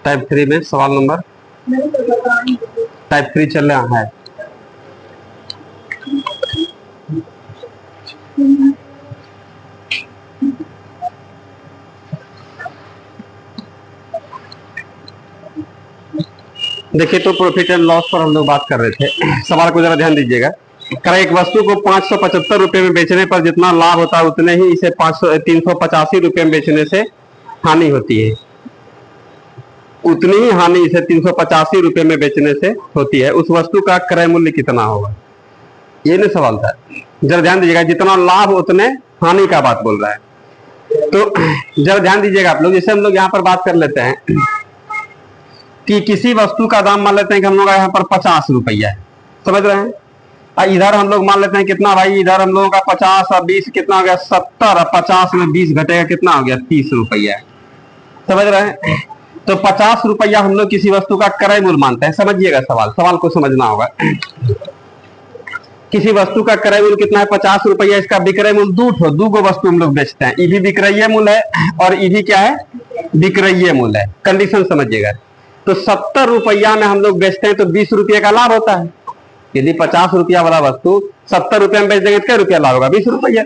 Type 3 में सवाल number type 3 चल रहा है। देखिए, तो प्रॉफिट एंड लॉस पर हम लोग बात कर रहे थे। सवाल को जरा ध्यान दीजिएगा। एक वस्तु को 575 रुपए में बेचने पर जितना लाभ होता है उतने ही इसे 385 रुपए में बेचने से हानि होती है। उतनी ही हानि इसे 385 रुपए में बेचने से होती है। उस वस्तु का क्रय मूल्य कितना होगा? ये नहीं सवाल था, जरा ध्यान दीजिएगा। जितना लाभ उतने हानि का बात बोल रहा है। तो जरा ध्यान दीजिएगा आप लोग। जैसे हम लोग यहाँ पर बात कर लेते हैं कि किसी वस्तु का दाम मान लेते हैं कि हम लोग यहाँ पर 50 रुपया है, समझ रहे हैं। इधर हम लोग मान लेते हैं कितना भाई, इधर हम लोगों का 50 और 20 कितना हो गया, 70। 50 में 20 घटेगा कितना हो गया, 30 रुपया, समझ रहे हैं। तो 50 रुपया हम लोग किसी वस्तु का क्रय मूल्य मानते हैं। समझिएगा सवाल को समझना होगा। किसी वस्तु का क्रय मूल्य कितना है, 50 रुपया। इसका विक्रय मूल्य दो गो वस्तु हम लोग बेचते हैं। ई भी विक्रय मूल्य है और ई भी क्या है, विक्रय मूल्य है। कंडीशन समझिएगा। तो 70 रुपया में हम लोग बेचते हैं तो 20 रुपये का लाभ होता है। यदि 50 रुपया वाला वस्तु 70 रुपये में बेच देंगे तो क्या रुपया लाभ होगा, 20 रुपया।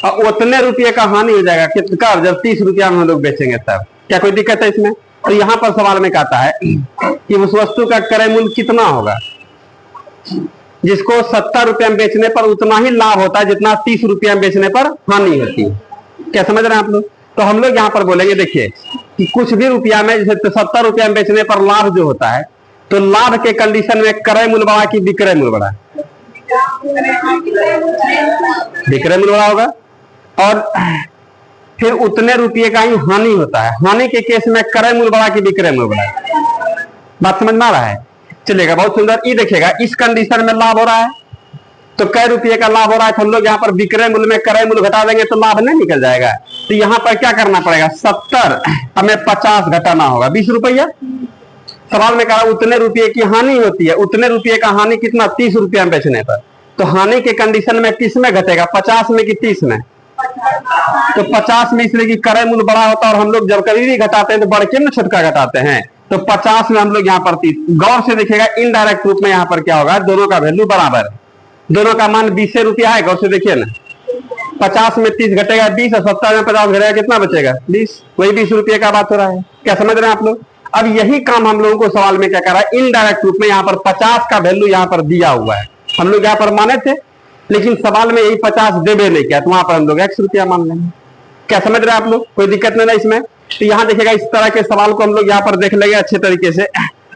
और उतने रुपये का हानि हो जाएगा कितना, जब 30 रुपया में हम लोग बेचेंगे तब। क्या कोई दिक्कत है इसमें? तो यहाँ पर सवाल में कहता है कि उस वस्तु का क्रय मूल्य कितना होगा जिसको 70 रुपये में बेचने पर उतना ही लाभ होता है जितना 30 रुपया में बेचने पर हानि होती है। क्या समझ रहे हैं आप लोग? तो हम लोग यहाँ पर बोलेंगे, देखिए कि कुछ भी रुपया में, जैसे 70 रुपया में बेचने पर लाभ जो होता है, तो लाभ के कंडीशन में क्रय मूल्य बढ़ा कि विक्रय मूल्य बढ़ा? विक्रय मूल्य बढ़ा होगा। और फिर उतने रुपये का ही हानि होता है। हानि के केस में क्रय मूल्य बढ़ा कि विक्रय मूल्य बढ़ा? बात समझ में आ रहा है? चलेगा, बहुत सुंदर। ये देखिएगा, इस कंडीशन में लाभ हो रहा है तो कै रुपये का लाभ हो रहा है, तो हम लोग यहाँ पर विक्रय मूल्य में क्रय मूल्य घटा देंगे तो लाभ नहीं निकल जाएगा। तो यहाँ पर क्या करना पड़ेगा, 70 हमें 50 घटाना होगा, 20 रुपया। सवाल में कहा उतने रुपये की हानि होती है। उतने रुपये का हानि कितना, 30 रुपया में बेचने पर। तो हानि के कंडीशन में किस में घटेगा, 50 में कि 30 में? तो 50 में, इसलिए कि क्रय मूल्य बड़ा होता है और हम लोग जब कभी भी घटाते हैं तो बढ़ के में छोटका घटाते हैं। तो 50 में हम लोग यहाँ पर 30। गौर से देखिएगा, इनडायरेक्ट रूप में यहाँ पर क्या होगा, दोनों का वैल्यू बराबर है। दोनों का मान 20 रुपया है। गौर से देखिए ना, 50 में 30 घटेगा 20 और 70 में 50 घटेगा, कितना बचेगा, 20। वही 20 रुपये का बात हो रहा है। क्या समझ रहे हैं आप लोग? अब यही काम हम लोगों को सवाल में क्या कर रहा है, इनडायरेक्ट रूप में यहाँ पर 50 का वैल्यू यहाँ पर दिया हुआ है। हम लोग यहाँ पर माने थे, लेकिन सवाल में यही 50 देवे नहीं किया, तो वहां पर हम लोग X रुपया मान लेंगे। क्या समझ रहे हैं आप लोग? कोई दिक्कत नहीं है इसमें। तो यहाँ देखिएगा, इस तरह के सवाल को हम लोग यहाँ पर देख लेंगे अच्छे तरीके से।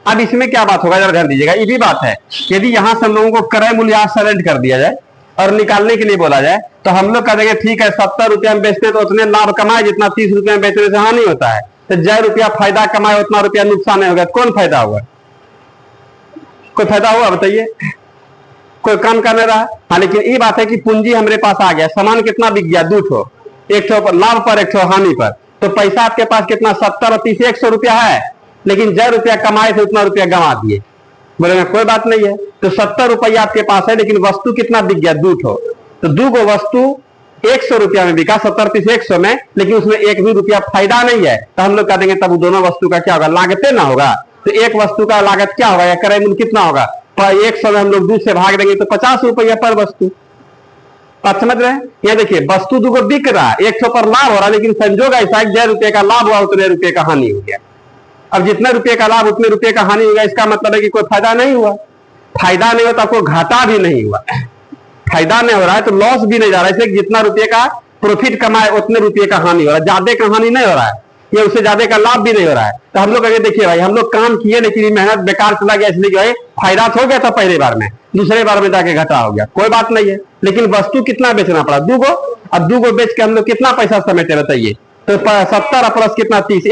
अब इसमें क्या बात होगा, जरा ध्यान दीजिएगा। ये भी बात है, यदि यहाँ से हम लोगों को क्रय मूल्य यहाँ सेलेक्ट कर दिया जाए और निकालने के लिए बोला जाए, तो हम लोग कह देंगे ठीक है, 70 रुपया में बेचते तो उतने लाभ कमाए जितना 30 रुपया में बेचने से हानि होता है। तो जो रुपया फायदा कमाए उतना रुपया नुकसान नहीं होगा। कौन फायदा होगा? कोई फायदा हुआ बताइए? कोई काम करने रहा। हाँ, लेकिन ये बात है कि पूंजी हमारे पास आ गया, सामान कितना बिक गया, 2 ठो, 1 ठो लाभ पर 1 ठो हानि पर। तो पैसा आपके पास कितना, 70 और 30, 100 रुपया है। लेकिन जो रुपया कमाए थे उतना रुपया गंवा दिए। बोले कोई बात नहीं है। तो 70 रुपया आपके पास है, लेकिन वस्तु कितना बिक गया, 2 ठो। तो 2 गो वस्तु 100 रुपया में बिका, 70 30 100 में, लेकिन उसमें 1 भी रुपया फायदा नहीं है। तो हम लोग कह देंगे तब दोनों वस्तु का क्या होगा, लागते ना होगा। तो एक वस्तु का लागत क्या होगा, या क्रय मूल्य कितना होगा, 100 में हम लोग 2 से भाग देंगे तो 50 रुपया पर वस्तु। आप समझ रहे हैं? ये देखिए, वस्तु 2 को बिक रहा है, 100 पर लाभ हो रहा है, लेकिन संजोग ऐसा है, 1 रुपये का लाभ हुआ उतने रुपये का हानि हो गया। अब जितने रुपये का लाभ उतने रुपये का हानि होगा, इसका मतलब है कि कोई फायदा नहीं हुआ। फायदा नहीं होता, कोई घाटा भी नहीं हुआ। फायदा नहीं हो रहा है तो लॉस भी नहीं जा रहा है। इसलिए जितना रुपये का प्रॉफिट कमाए उतने रुपये का हानि हो रहा है, ज्यादा का हानि नहीं हो रहा है, ये उससे ज्यादा का लाभ भी नहीं हो रहा है। तो हम लोग अगर देखिए भाई, हम लोग काम किए लेकिन मेहनत बेकार चला गया, इसलिए जो है फायदा हो गया था पहले बार में, दूसरे बार में जाके घाटा हो गया, कोई बात नहीं है। लेकिन वस्तु कितना बेचना पड़ा, 2 गो। अब 2 गो बेच के हम लोग कितना पैसा समेटे बताइए? तो 70 प्लस कितना, 30,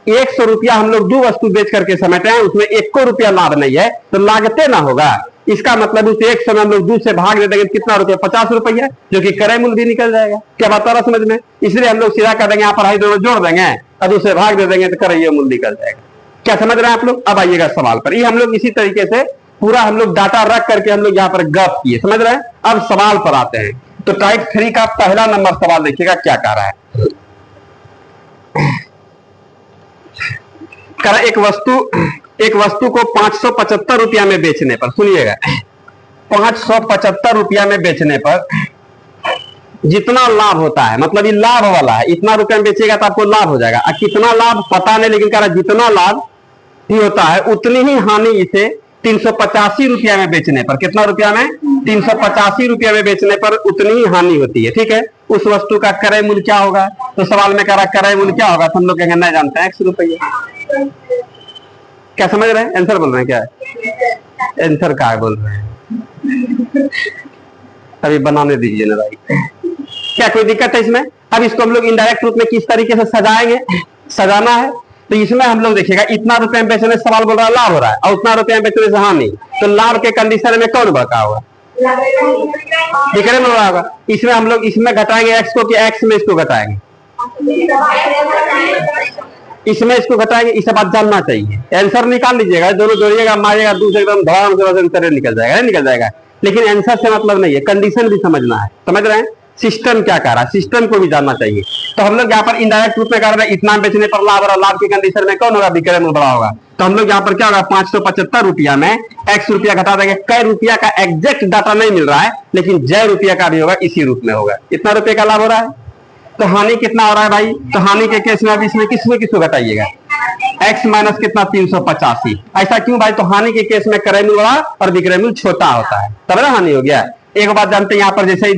100 रुपया हम लोग 2 वस्तु बेच करके समेटे हैं, उसमें 1 रुपया लाभ नहीं है, तो लागते ना होगा। इसका मतलब उसे 100 में हम लोग 2 से भाग दे देंगे, कितना रुपया, 50 रुपया, जो कि क्रय मूल्य भी निकल जाएगा। क्या बात आ रहा समझ में? इसलिए हम लोग सीधा कर देंगे, यहाँ पर दोनों जोड़ देंगे और 2 से भाग दे देंगे तो क्रय मूल्य निकल जाएगा। क्या समझ रहे हैं आप लोग? अब आइएगा सवाल पर। ये हम लोग इसी तरीके से पूरा हम लोग डाटा रख करके हम लोग यहाँ पर गप किए, समझ रहे हैं? अब सवाल पर आते हैं। तो टाइप 3 का पहला नंबर सवाल देखिएगा क्या कह रहा है। एक वस्तु को 575 रुपया में बेचने पर, सुनिएगा, 575 रुपया में बेचने पर जितना लाभ होता है, मतलब ये लाभ वाला है, इतना रुपया में बेचेगा तो आपको लाभ हो जाएगा। और कितना लाभ पता नहीं, लेकिन कह रहा जितना लाभ ही होता है उतनी ही हानि इसे 385 रुपया में बेचने पर, कितना रुपया में, 385 रुपया में बेचने पर उतनी ही हानि होती है। ठीक है, उस वस्तु का क्रय मूल्य क्या होगा? तो सवाल में कह रहा क्रय मूल्य क्या होगा, तो हम लोग कहेंगे नहीं जानते हैं, 100 रुपया। क्या समझ रहे हैं? आंसर बोल रहे हैं क्या? आंसर क्या बोल रहे हैं? अभी बनाने दीजिए ना भाई, क्या कोई दिक्कत है इसमें? अब इसको हम लोग इनडायरेक्ट रूप में किस तरीके से सजाएंगे, सजाना है। तो इसमें हम लोग देखिएगा, इतना रुपए में बेचने से सवाल बोल रहा है लाभ हो रहा है, और उतना रुपए में बेचने से हानि, तो लाभ के कंडीशन में कौन बका होगा? विक्रय मूल्य होगा। इसमें हम लोग इसमें घटाएंगे एक्स को, कि एक्स में इसको घटाएंगे, इसमें इसको घटाएंगे। इसे बात जानना चाहिए, आंसर निकाल लीजिएगा, दोनों जोड़िएगा, मारिएगा, दूसरे एकदम धड़ाम से आंसर निकल जाएगा, निकल जाएगा। लेकिन आंसर से मतलब नहीं है, कंडीशन भी समझना है, समझ रहे हैं? सिस्टम क्या कह रहा है, सिस्टम को भी जानना चाहिए। तो हम लोग यहाँ पर इनडायरेक्ट रूप में कर रहे हैं, इतना बेचने पर लाभ, और लाभ की कंडीशन में कौन होगा? विक्रय मूल्य बड़ा होगा। तो हम लोग यहाँ पर क्या होगा, 575 रुपया में एक्स रुपया घटा देंगे। कई रुपया का एग्जैक्ट डाटा नहीं मिल रहा है, लेकिन जय रुपया का भी होगा, इसी रूप में होगा। इतना रुपये का लाभ हो रहा है। तो हानि कितना हो रहा है भाई? तो हानि के केस में अभी इसमें किसको घटाइएगा? x माइनस कितना, 385। ऐसा क्यों भाई? तो हानि के केस में क्रय मूल्य बड़ा और विक्रय मूल्य छोटा होता है, तब ना हानि हो गया। एक बात जानते हैं, यहाँ पर जैसे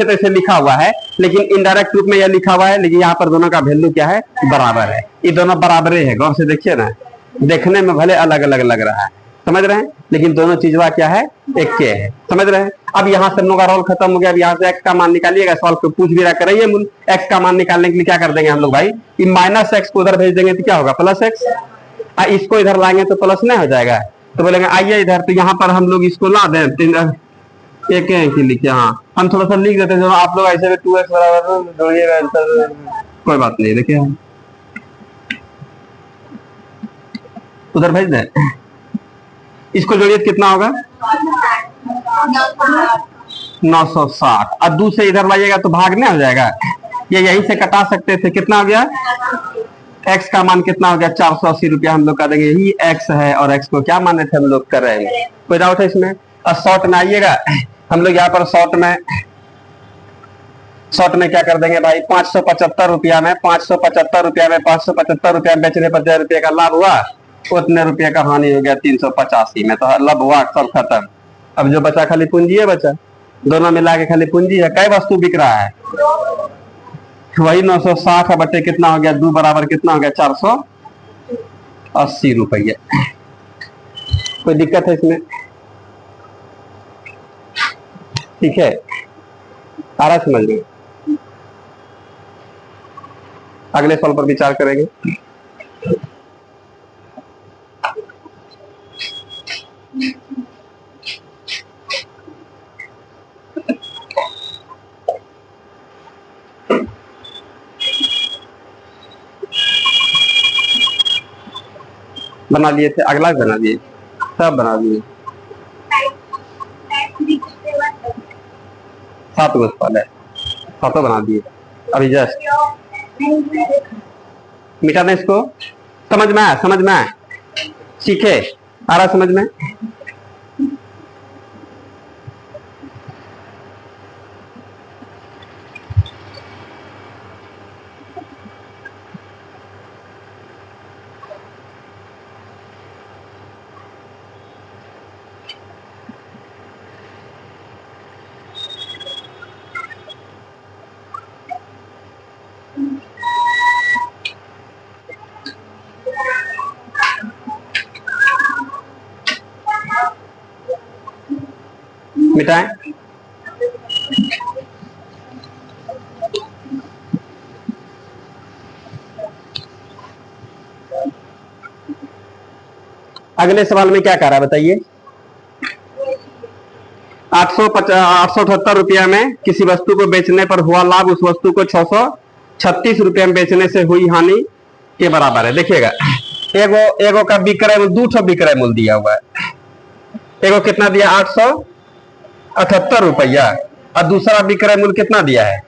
तैसे लिखा हुआ है, लेकिन इनडायरेक्ट रूप में यह लिखा हुआ है, लेकिन यहाँ पर दोनों का वैल्यू क्या है? बराबर है। ये दोनों बराबर है, गौर से देखिए ना, देखने में भले अलग अलग लग रहा है, समझ रहे हैं, लेकिन दोनों चीजवा क्या है? एक के है, समझ रहे हैं? अब यहाँ से हम लोग का रोल खत्म हो गया। अब यहाँ से एक्स का मान निकालिएगा, सवाल को पूछ भी रहा कराइए मूल्य। एक्स का मान निकालने के लिए क्या कर देंगे हम लोग भाई? माइनस एक्स को उधर भेज देंगे तो क्या होगा? Plus x. इसको इधर लाएंगे तो प्लस नहीं हो जाएगा, तो बोलेंगे आइए इधर। तो यहाँ पर हम लोग इसको ला दें, एक लिखिए, हाँ हम थोड़ा सा लिख देते हैं, आप लोग ऐसे 2x बराबर जोड़िएगा, कोई बात नहीं। देखिए उधर भेज दें, इसको जोड़िए कितना होगा? 960। और 2 से इधर लाइएगा तो भाग नहीं हो जाएगा, ये यहीं से कटा सकते थे। कितना हो गया? एक्स का मान कितना हो गया? 480 रुपया हम लोग का देंगे। यही एक्स है, और एक्स को क्या माने थे हम लोग कर रहे हैं? कोई डाउट है इसमें? और शॉर्ट में आइएगा, हम लोग यहाँ पर शॉर्ट में क्या कर देंगे भाई? 575 रुपया में 575 रुपया में 575 रुपया बेचने पर जय रुपये का लाभ हुआ, उतने रुपये का हानि हो गया 385 में। तो लाभ हुआ, सब खत्म। अब जो बचा खाली पूंजी है, बचा दोनों मिला के खाली पूंजी है। कई वस्तु बिक रहा है? वही 960 बटे कितना हो गया? 2 बराबर कितना हो गया? 480 रुपये। कोई दिक्कत है इसमें? ठीक है, आ रहा समझ में? अगले सवाल पर विचार करेंगे। बना लिए थे, अगला भी बना दिए, सब बना दिए। 7 गो सवाल है, 7 बना दिए अभी जस्ट। मिटा दें इसको। समझ में आया? समझ में आया? सीखे? आ रहा समझ में? मिटाएं। अगले सवाल में क्या कह रहा है बताइए? 878 रुपया में किसी वस्तु को बेचने पर हुआ लाभ उस वस्तु को 636 रुपया में बेचने से हुई हानि के बराबर है। देखिएगा, एगो का विक्रय मूल्य, 2 विक्रय मूल्य दिया हुआ है। एगो कितना दिया? 878 रुपया, और दूसरा विक्रय मूल्य कितना दिया है?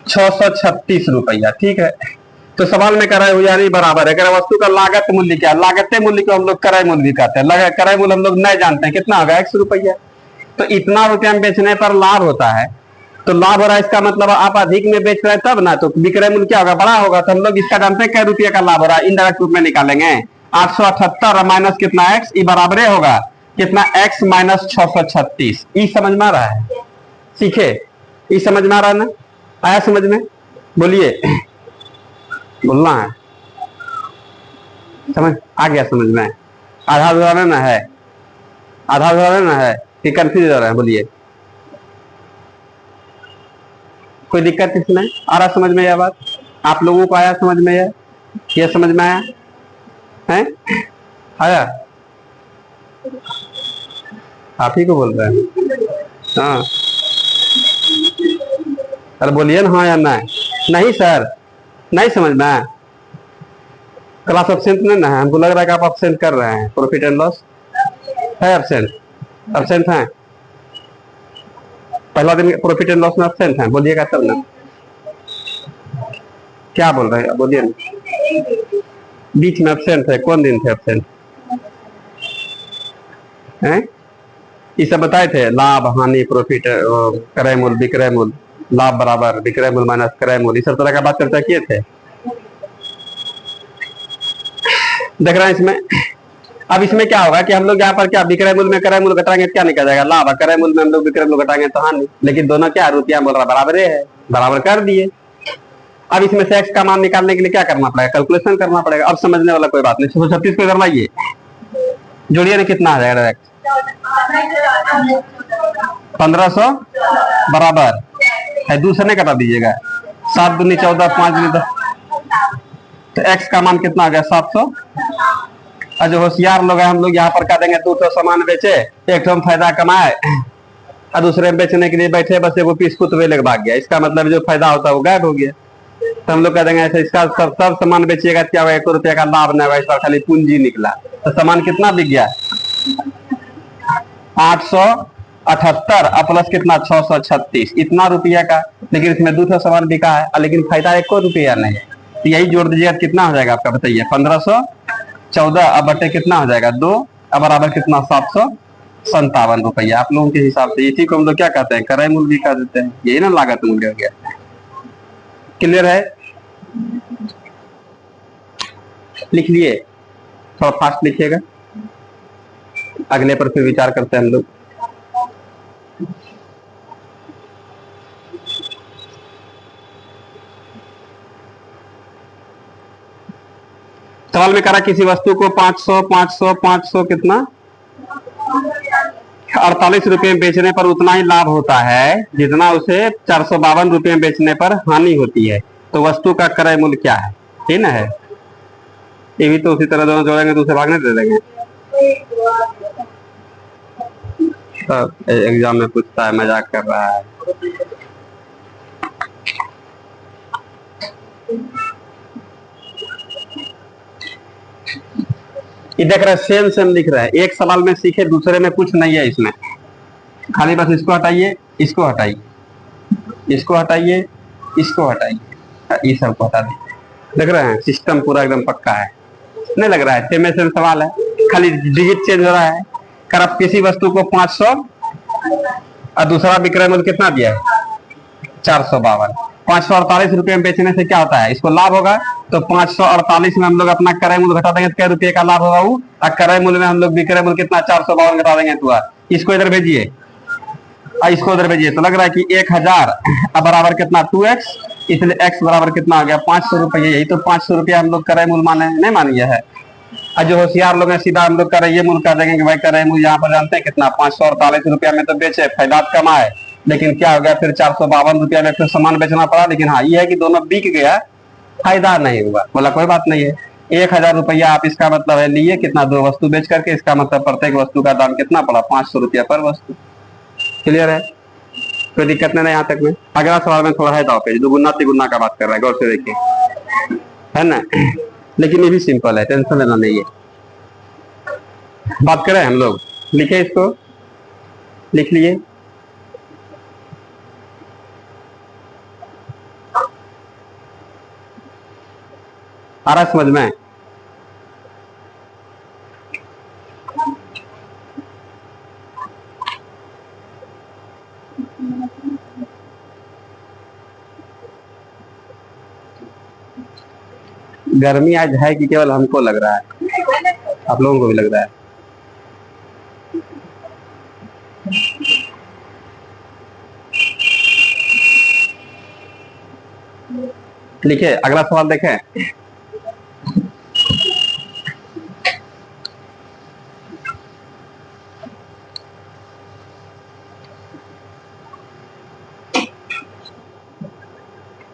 636 रुपया। ठीक है, तो सवाल में क्रय यानी बराबर है। अगर वस्तु का लागत मूल्य क्या है, लागत मूल्य को हम लोग क्रय मूल्य भी कहते हैं। क्रय मूल्य हम लोग नहीं जानते हैं, कितना होगा, ₹X। तो इतना रुपया में बेचने पर लाभ होता है, तो लाभ हो रहा है, इसका मतलब आप अधिक में बेच रहे हैं तब ना, तो विक्रय मूल्य क्या होगा, बड़ा होगा। तो हम लोग इसका जानते हैं क्या रुपये का लाभ हो रहा है, इनडायरेक्ट रूप में निकालेंगे। 878 माइनस कितना x, ये बराबर होगा कितना, x माइनस 636। ई समझ में आ रहा है, सीखे, ई समझ में आ रहा है ना, आया समझ में, बोलिए, बोलना है, समझ आ गया, समझ में, आधा अधूरा ना है, आधा अधूरा ना है कि कंफ्यूज हो रहा है, बोलिए, कोई दिक्कत इसमें, आ रहा समझ में यह बात, आप लोगों को आया समझ में, यह समझ में आया है, आया, आप ही को बोल रहे हैं, हाँ, अरे बोलिए ना, हाँ या नहीं सर, नहीं समझ में, क्लास एब्सेंट नहीं ना है, हमको लग रहा है कि आप एब्सेंट कर रहे हैं, प्रॉफिट एंड लॉस है, एब्सेंट, एब्सेंट है, पहला दिन प्रॉफिट एंड लॉस में एब्सेंट है, बोलिएगा तब ना, क्या बोल रहे हैं, बोलिए ना, बीच में एब्सेंट है, कौन दिन थे एब्सेंट हैं, ये सब बताए थे, लाभ हानि प्रॉफिट, क्रय मूल्य विक्रय मूल्य, लाभ बराबर विक्रय मूल्य माइनस क्रय मूल्य, इस तरह का बात चर्चा किए थे, देख रहे हैं इसमें। अब इसमें क्या होगा कि हम लोग यहाँ पर क्या विक्रय मूल्य में क्रय मूल्य घटाएंगे तो क्या निकल जाएगा, लाभ, क्रय मूल्य में हम लोग विक्रय मूल्य घटाएंगे तो हानि, लेकिन दोनों क्या रुपया बोल रहा बराबर है, बराबर कर दिए। अब इसमें से x का मान निकालने के लिए क्या करना पड़ेगा, कैलकुलेशन करना पड़ेगा। अब समझने वाला कोई बात नहीं, 636 को इधर लाइए, जोड़िए ना, कितना आ जाएगा डायरेक्ट, 1500 बराबर है, दूसरे कटा दीजिएगा, 7 दूनी 14, 5 दूनी 10, तो x का मान कितना आ गया, 700। और जो होशियार लोग हैं हम लोग यहाँ पर कह देंगे 200 सामान बेचे, एक तो हम फायदा कमाए और दूसरे में बेचने के लिए बैठे, बस वो पीस कुछ वे भाग गया, इसका मतलब जो फायदा होता है वो गायब हो गया। तो हम लोग कह देंगे ऐसे, इसका सब सामान बेचिएगा क्या होगा, ₹1 का लाभ नहीं हुआ, इस बार खाली पूंजी निकला। तो सामान कितना बिक गया, 878 और प्लस कितना 636, इतना रुपया का, लेकिन इसमें 200 सामान बिका है, लेकिन फायदा ₹1 नहीं है। तो यही जोड़ दीजिएगा, कितना हो जाएगा आपका, बताइए, 1514 अब बटे कितना हो जाएगा 2, अब बराबर कितना, 757 रुपया आप लोगों के हिसाब से। इसी को हम लोग क्या कहते हैं, क्रय मूल्य भी कह देते हैं, यही ना लागत मूल्य हो गया। क्लियर है, लिख लिए, थोड़ा फास्ट लिखिएगा, अगले पर फिर विचार करते हैं हम लोग। सवाल में करा किसी वस्तु को 500 500 500 कितना 48 रुपए में बेचने पर उतना ही लाभ होता है जितना उसे 452 रुपए में बेचने पर हानि होती है, तो वस्तु का क्रय मूल्य क्या है, ठीक ना है, ये भी तो उसी तरह दोनों जोड़ेंगे तो उसे भागने दे देंगे। तो एग्जाम में पूछता है, मजाक कर रहा है, ये देख रहे सेम सेम लिख रहा है, एक सवाल में सीखे दूसरे में कुछ नहीं है इसमें, खाली बस इसको हटाइए, इसको हटाइए, इसको हटाइए, इसको हटाइए, ये सब हटा दीजिए, देख रहे हैं सिस्टम पूरा एकदम पक्का है, नहीं लग रहा है, सेम सेम सवाल है, खाली डिजिट चेंज हो रहा है। कर आप किसी वस्तु को 500 और दूसरा विक्रय मूल्य कितना दिया है 452, 548 रुपए में बेचने से क्या होता है, इसको लाभ होगा, तो 548 में हम लोग अपना क्रय मूल्य घटा देंगे तो क्या रुपये का लाभ होगा वो, और क्रय मूल्य में हम लोग विक्रय मूल्य कितना 452 घटा देंगे, तो इसको इधर भेजिए और इसको उधर भेजिए, तो लग रहा है कि 1000 अब बराबर कितना 2x, इसलिए x बराबर कितना आ गया 500 रुपये, यही तो 500 रुपया हम लोग क्रय मूल्य माने, नहीं मान गया है। और जो होशियार लोग हैं सीधा हम लोग क्रय मूल्य कर देंगे कि भाई क्रय मूल्य यहाँ पर जानते हैं कितना 548 रुपया में तो बेचे, फायदा कमाए, लेकिन क्या हो गया फिर 452 रुपया में फिर सामान बेचना पड़ा, लेकिन हाँ ये है कि दोनों बिक गया, फायदा नहीं हुआ, बोला कोई बात नहीं है, 1000 रुपया आप इसका मतलब है लिए कितना, 2 वस्तु बेच करके, इसका मतलब प्रत्येक वस्तु का दाम कितना पड़ा 500 रुपया पर वस्तु। क्लियर है, कोई दिक्कत नहीं यहाँ तक में। अगला सवाल में थोड़ा है दाव पेज, दुगुना तिगुना का बात कर रहा है, गौर से देखिए, है ना, लेकिन ये भी सिंपल है, टेंशन लेना नहीं है, बात करें हम लोग, लिखे इसको, लिख लिए, आ रहा है समझ में? गर्मी आज है कि केवल हमको लग रहा है? आप लोगों को भी लग रहा है? लिखे अगला सवाल देखें।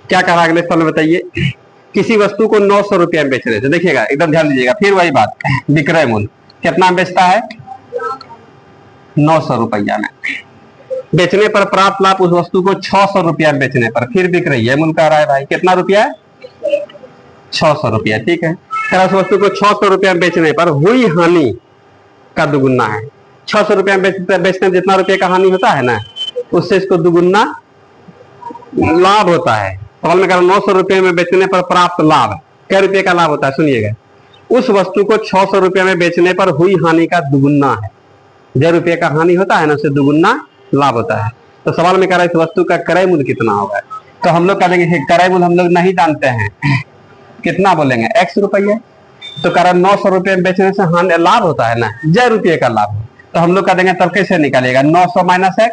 क्या कह रहा है अगले सवाल में बताइए। किसी वस्तु को 900 रुपया में बेच रहे थे, देखिएगा एकदम ध्यान दीजिएगा, फिर वही बात, विक्रय मूल्य कितना बेचता है? 900 रुपया में। बेचने पर प्राप्त लाभ उस वस्तु को 600 रुपया में बेचने पर, फिर विक्रय मूल्य कह रहा है भाई कितना रुपया है? 600 रुपया, ठीक है। उस वस्तु को 600 रुपया में बेचने पर हुई हानि का दुगुना है। 600 रुपया में बेचने में जितना रुपये का हानि होता है ना, उससे इसको दुगुना लाभ होता है। सवाल में कह रहा 900 रुपये में बेचने पर प्राप्त लाभ, क्या रुपये का लाभ होता है? सुनिएगा, उस वस्तु को 600 रुपये में बेचने पर हुई हानि का दुगुना है। जो रुपये का हानि होता है ना, उससे दुगुना लाभ होता है। तो सवाल में कह रहा है इस वस्तु का क्रय मूल्य कितना होगा? तो हम लोग कह देंगे क्रय मूल्य हम लोग नहीं जानते हैं, कितना बोलेंगे? x रुपया। तो कह रहा 900 रुपये में बेचने से हानि लाभ होता है ना, जय रुपये का लाभ। तो हम लोग कह देंगे तब कैसे निकालेगा? 900 माइनस x,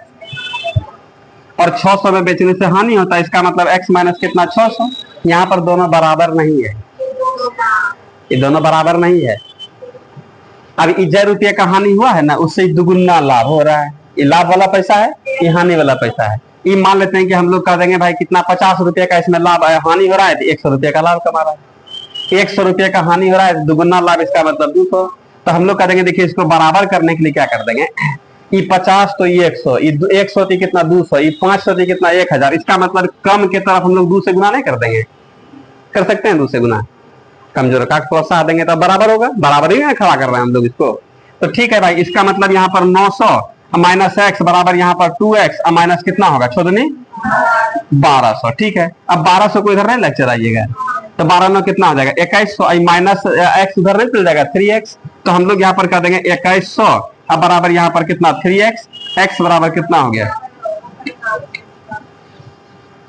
और 600 में बेचने से हानि होता है, इसका मतलब x माइनस कितना? 600। यहाँ पर दोनों बराबर नहीं है, ये दोनों बराबर नहीं है। अब जय रुपये का हानि हुआ है ना, उससे दुगुना लाभ हो रहा है। ये लाभ वाला पैसा है, ये हानि वाला पैसा है। ये मान लेते हैं कि हम लोग कह देंगे भाई कितना 50 रुपये का इसमें लाभ हानि हो रहा है, तो 100 रुपये का लाभ कमा रहा है। 100 रुपये का हानि हो रहा है, दुगुना लाभ, इसका मतलब 200। तो हम लोग कह देंगे देखिए इसको बराबर करने के लिए क्या कर देंगे, ये 50 तो ये 100, ये 100 थी कितना? 200, ये 500 थी कितना? 1000। इसका मतलब कम के तरफ हम लोग 2 से गुना नहीं कर देंगे? कर सकते हैं 2 से गुना, कमजोर का प्रोत्साहन देंगे तो बराबर होगा, बराबर ही खड़ा कर रहे हैं हम लोग इसको। तो ठीक है भाई, इसका मतलब यहाँ पर 900 माइनस x बराबर यहाँ पर 2x माइनस कितना होगा? छोड़नी 1200, ठीक है। अब 1200 को इधर नहीं लेके चलाइएगा, तो 12 में कितना हो जाएगा? 2100 माइनस x उधर नहीं चल जाएगा 3x। तो हम लोग यहाँ पर कर देंगे 2100, अब बराबर यहाँ पर कितना? 3x, x बराबर कितना हो गया?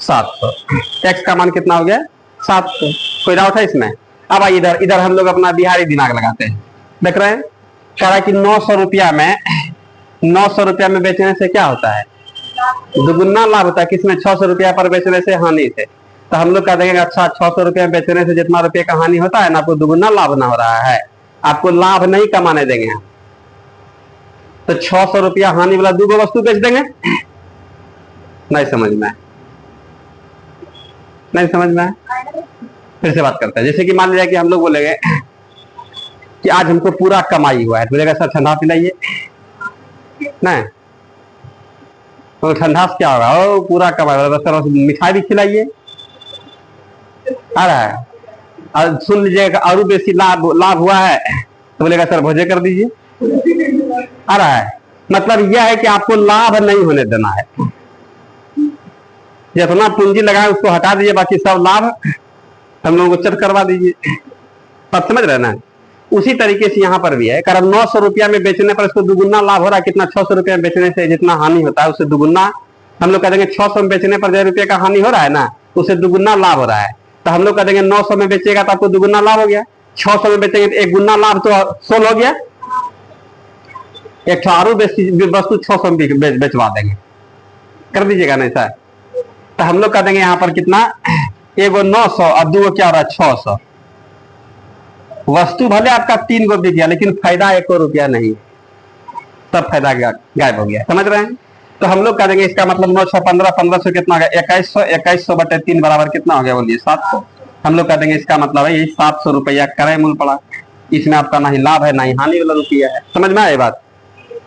700। x का मान कितना हो गया? 700। कोई डाउट है इसमें? अब आइए इधर, इधर हम लोग अपना बिहारी दिमाग लगाते हैं। देख रहे हैं, कह रहा है कि 900 रुपया में, 900 रुपया में बेचने से क्या होता है? दुगुना लाभ होता है। किसमें? 600 रुपया पर बेचने से हानि से। तो हम लोग कह देंगे अच्छा 600 रुपया में बेचने से जितना रुपये का हानि होता है ना, आपको दुगुना लाभ ना हो रहा है, आपको लाभ नहीं कमाने देंगे हम। तो 600 रुपया हानि वाला 2 वस्तु बेच देंगे। नहीं समझ में? नहीं समझ में? फिर से बात करते हैं। जैसे कि मान लिया कि हम लोग बोलेंगे कि आज हमको पूरा कमाई हुआ है, तो बोलेगा सर ठंडा पिलाइए, नहीं तो ठंडा से क्या होगा? ओ पूरा कमाई हुआ, सर मिठाई भी खिलाइए, आ रहा है। और सुन लीजिएगा और बेसी लाभ हुआ है, तो बोलेगा सर भोजे कर दीजिए, आ रहा है। मतलब यह है कि आपको लाभ नहीं होने देना है, जितना पूंजी लगाए उसको हटा दीजिए, बाकी सब लाभ हम लोगों को चट करवा दीजिए। आप समझ रहे ना? उसी तरीके से यहाँ पर भी है, कारण 900 रुपया में बेचने पर इसको दुगुना लाभ हो रहा है। कितना? 600 रुपया में बेचने से जितना हानि होता है उससे दुगुना, हम लोग कह देंगे 600 में बेचने पर जो रुपये का हानि हो रहा है ना, उससे दुगुना लाभ हो रहा है। तो हम लोग कह देंगे 900 में बेचेगा तो आपको दुगुना लाभ हो गया, 600 में बेचेंगे तो एक गुना लाभ तो 16 हो गया। एक आरू वस्तु 600 में बेचवा देंगे, कर दीजिएगा नहीं सर? तो हम लोग कह देंगे यहाँ पर कितना? एगो 900 और 2 क्या हो रहा है? 600। वस्तु भले आपका 3 गो बिक गया, लेकिन फायदा 1 रुपया नहीं, सब फायदा गायब हो गया। समझ रहे हैं? तो हम लोग कह देंगे इसका मतलब 9 6 15, 1500 कितना हो गया? 2100, 2100 बटे 3 बराबर कितना हो गया? बोलिए 700। हम लोग कह देंगे इसका मतलब है यही 700 रुपया क्रय मूल्य पड़ा। इसमें आपका ना ही लाभ है ना ही हानि वाला रुपया है। समझ में आए बात?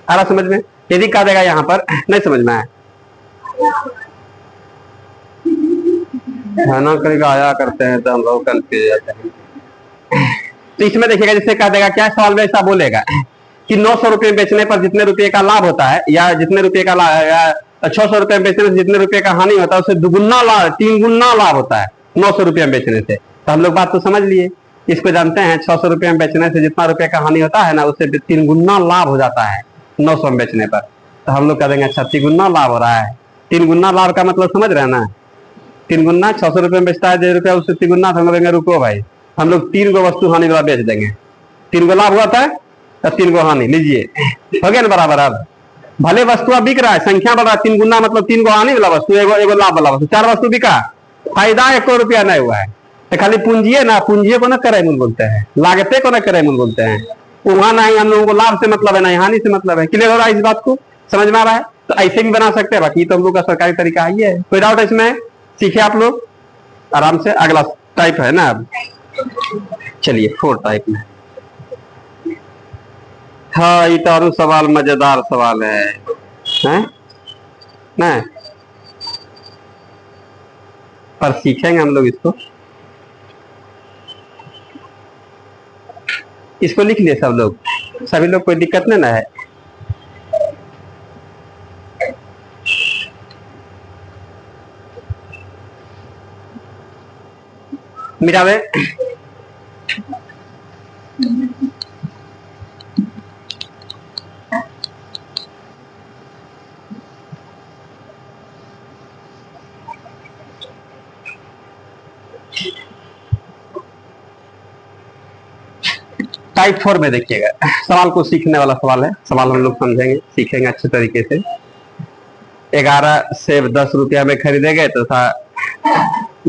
आ रहा समझ में? यदि कहा देगा यहाँ पर नहीं समझ में आए, खाना करेगा आया करते हैं तो हम लोग कंफ्यूज जाते हैं। तो इसमें देखिएगा जैसे कह देगा क्या सवाल में ऐसा बोलेगा कि 900 रुपये बेचने पर जितने रुपये का लाभ होता है, या जितने रुपये का 600 रुपये बेचने से जितने रुपये का हानि होता है उससे दुगुना लाभ, 3 गुना लाभ होता है 900 रुपये बेचने से। तो हम लोग बात तो समझ लिए। इसको जानते हैं 600 रुपये में बेचने से जितना रुपये का हानि होता है ना, उससे 3 गुना लाभ हो जाता है 900 में बेचने पर। तो हम लोग कह देंगे अच्छा 3 गुना लाभ हो रहा है। 3 गुना लाभ का मतलब समझ रहे हैं ना, 3 गुना 600 रुपये में बेचता है 1 रुपया, उससे 3 गुना हम देंगे। रुको भाई, हम लोग 3 गो वस्तु हानि वाला बेच देंगे। 3 गो लाभ हुआ था तो 3 गो हानि, लीजिए हो गया ना बराबर। अब भले वस्तु बिक रहा है, संख्या बढ़ रहा है, 3 गुना मतलब 3 गो हानि वाला वस्तु, एगो लाभ वाला वस्तु, 4 वस्तु बिका, फायदा 1 रुपया नहीं हुआ है। तो खाली पूंजी है ना, पूंजी को ना क्रय मूल्य बोलते हैं, लागते को ना क्रय मूल्य बोलते हैं। वहां नहीं हम लोगों को लाभ से मतलब है, नहीं हानि से मतलब है। क्लियर हो रहा है, इस बात को समझ में आ रहा है? तो ऐसे भी बना सकते हैं, बाकी तो हम लोग का सरकारी तरीका ही है। कोई डाउट है इसमें? सीखे आप लोग आराम से। अगला टाइप है ना, अब चलिए 4 टाइप में। हाँ, ये तारू सवाल मजेदार सवाल है ना, पर सीखेंगे हम लोग इसको। इसको लिख लिए सब लोग, सभी लोग, कोई दिक्कत नहीं ना है। मिटावे टाइप 4 में देखिएगा, सवाल को सीखने वाला सवाल है। सवाल हम लोग समझेंगे, सीखेंगे अच्छे तरीके से। 11 सेब 10 रुपया में खरीदे गए तो था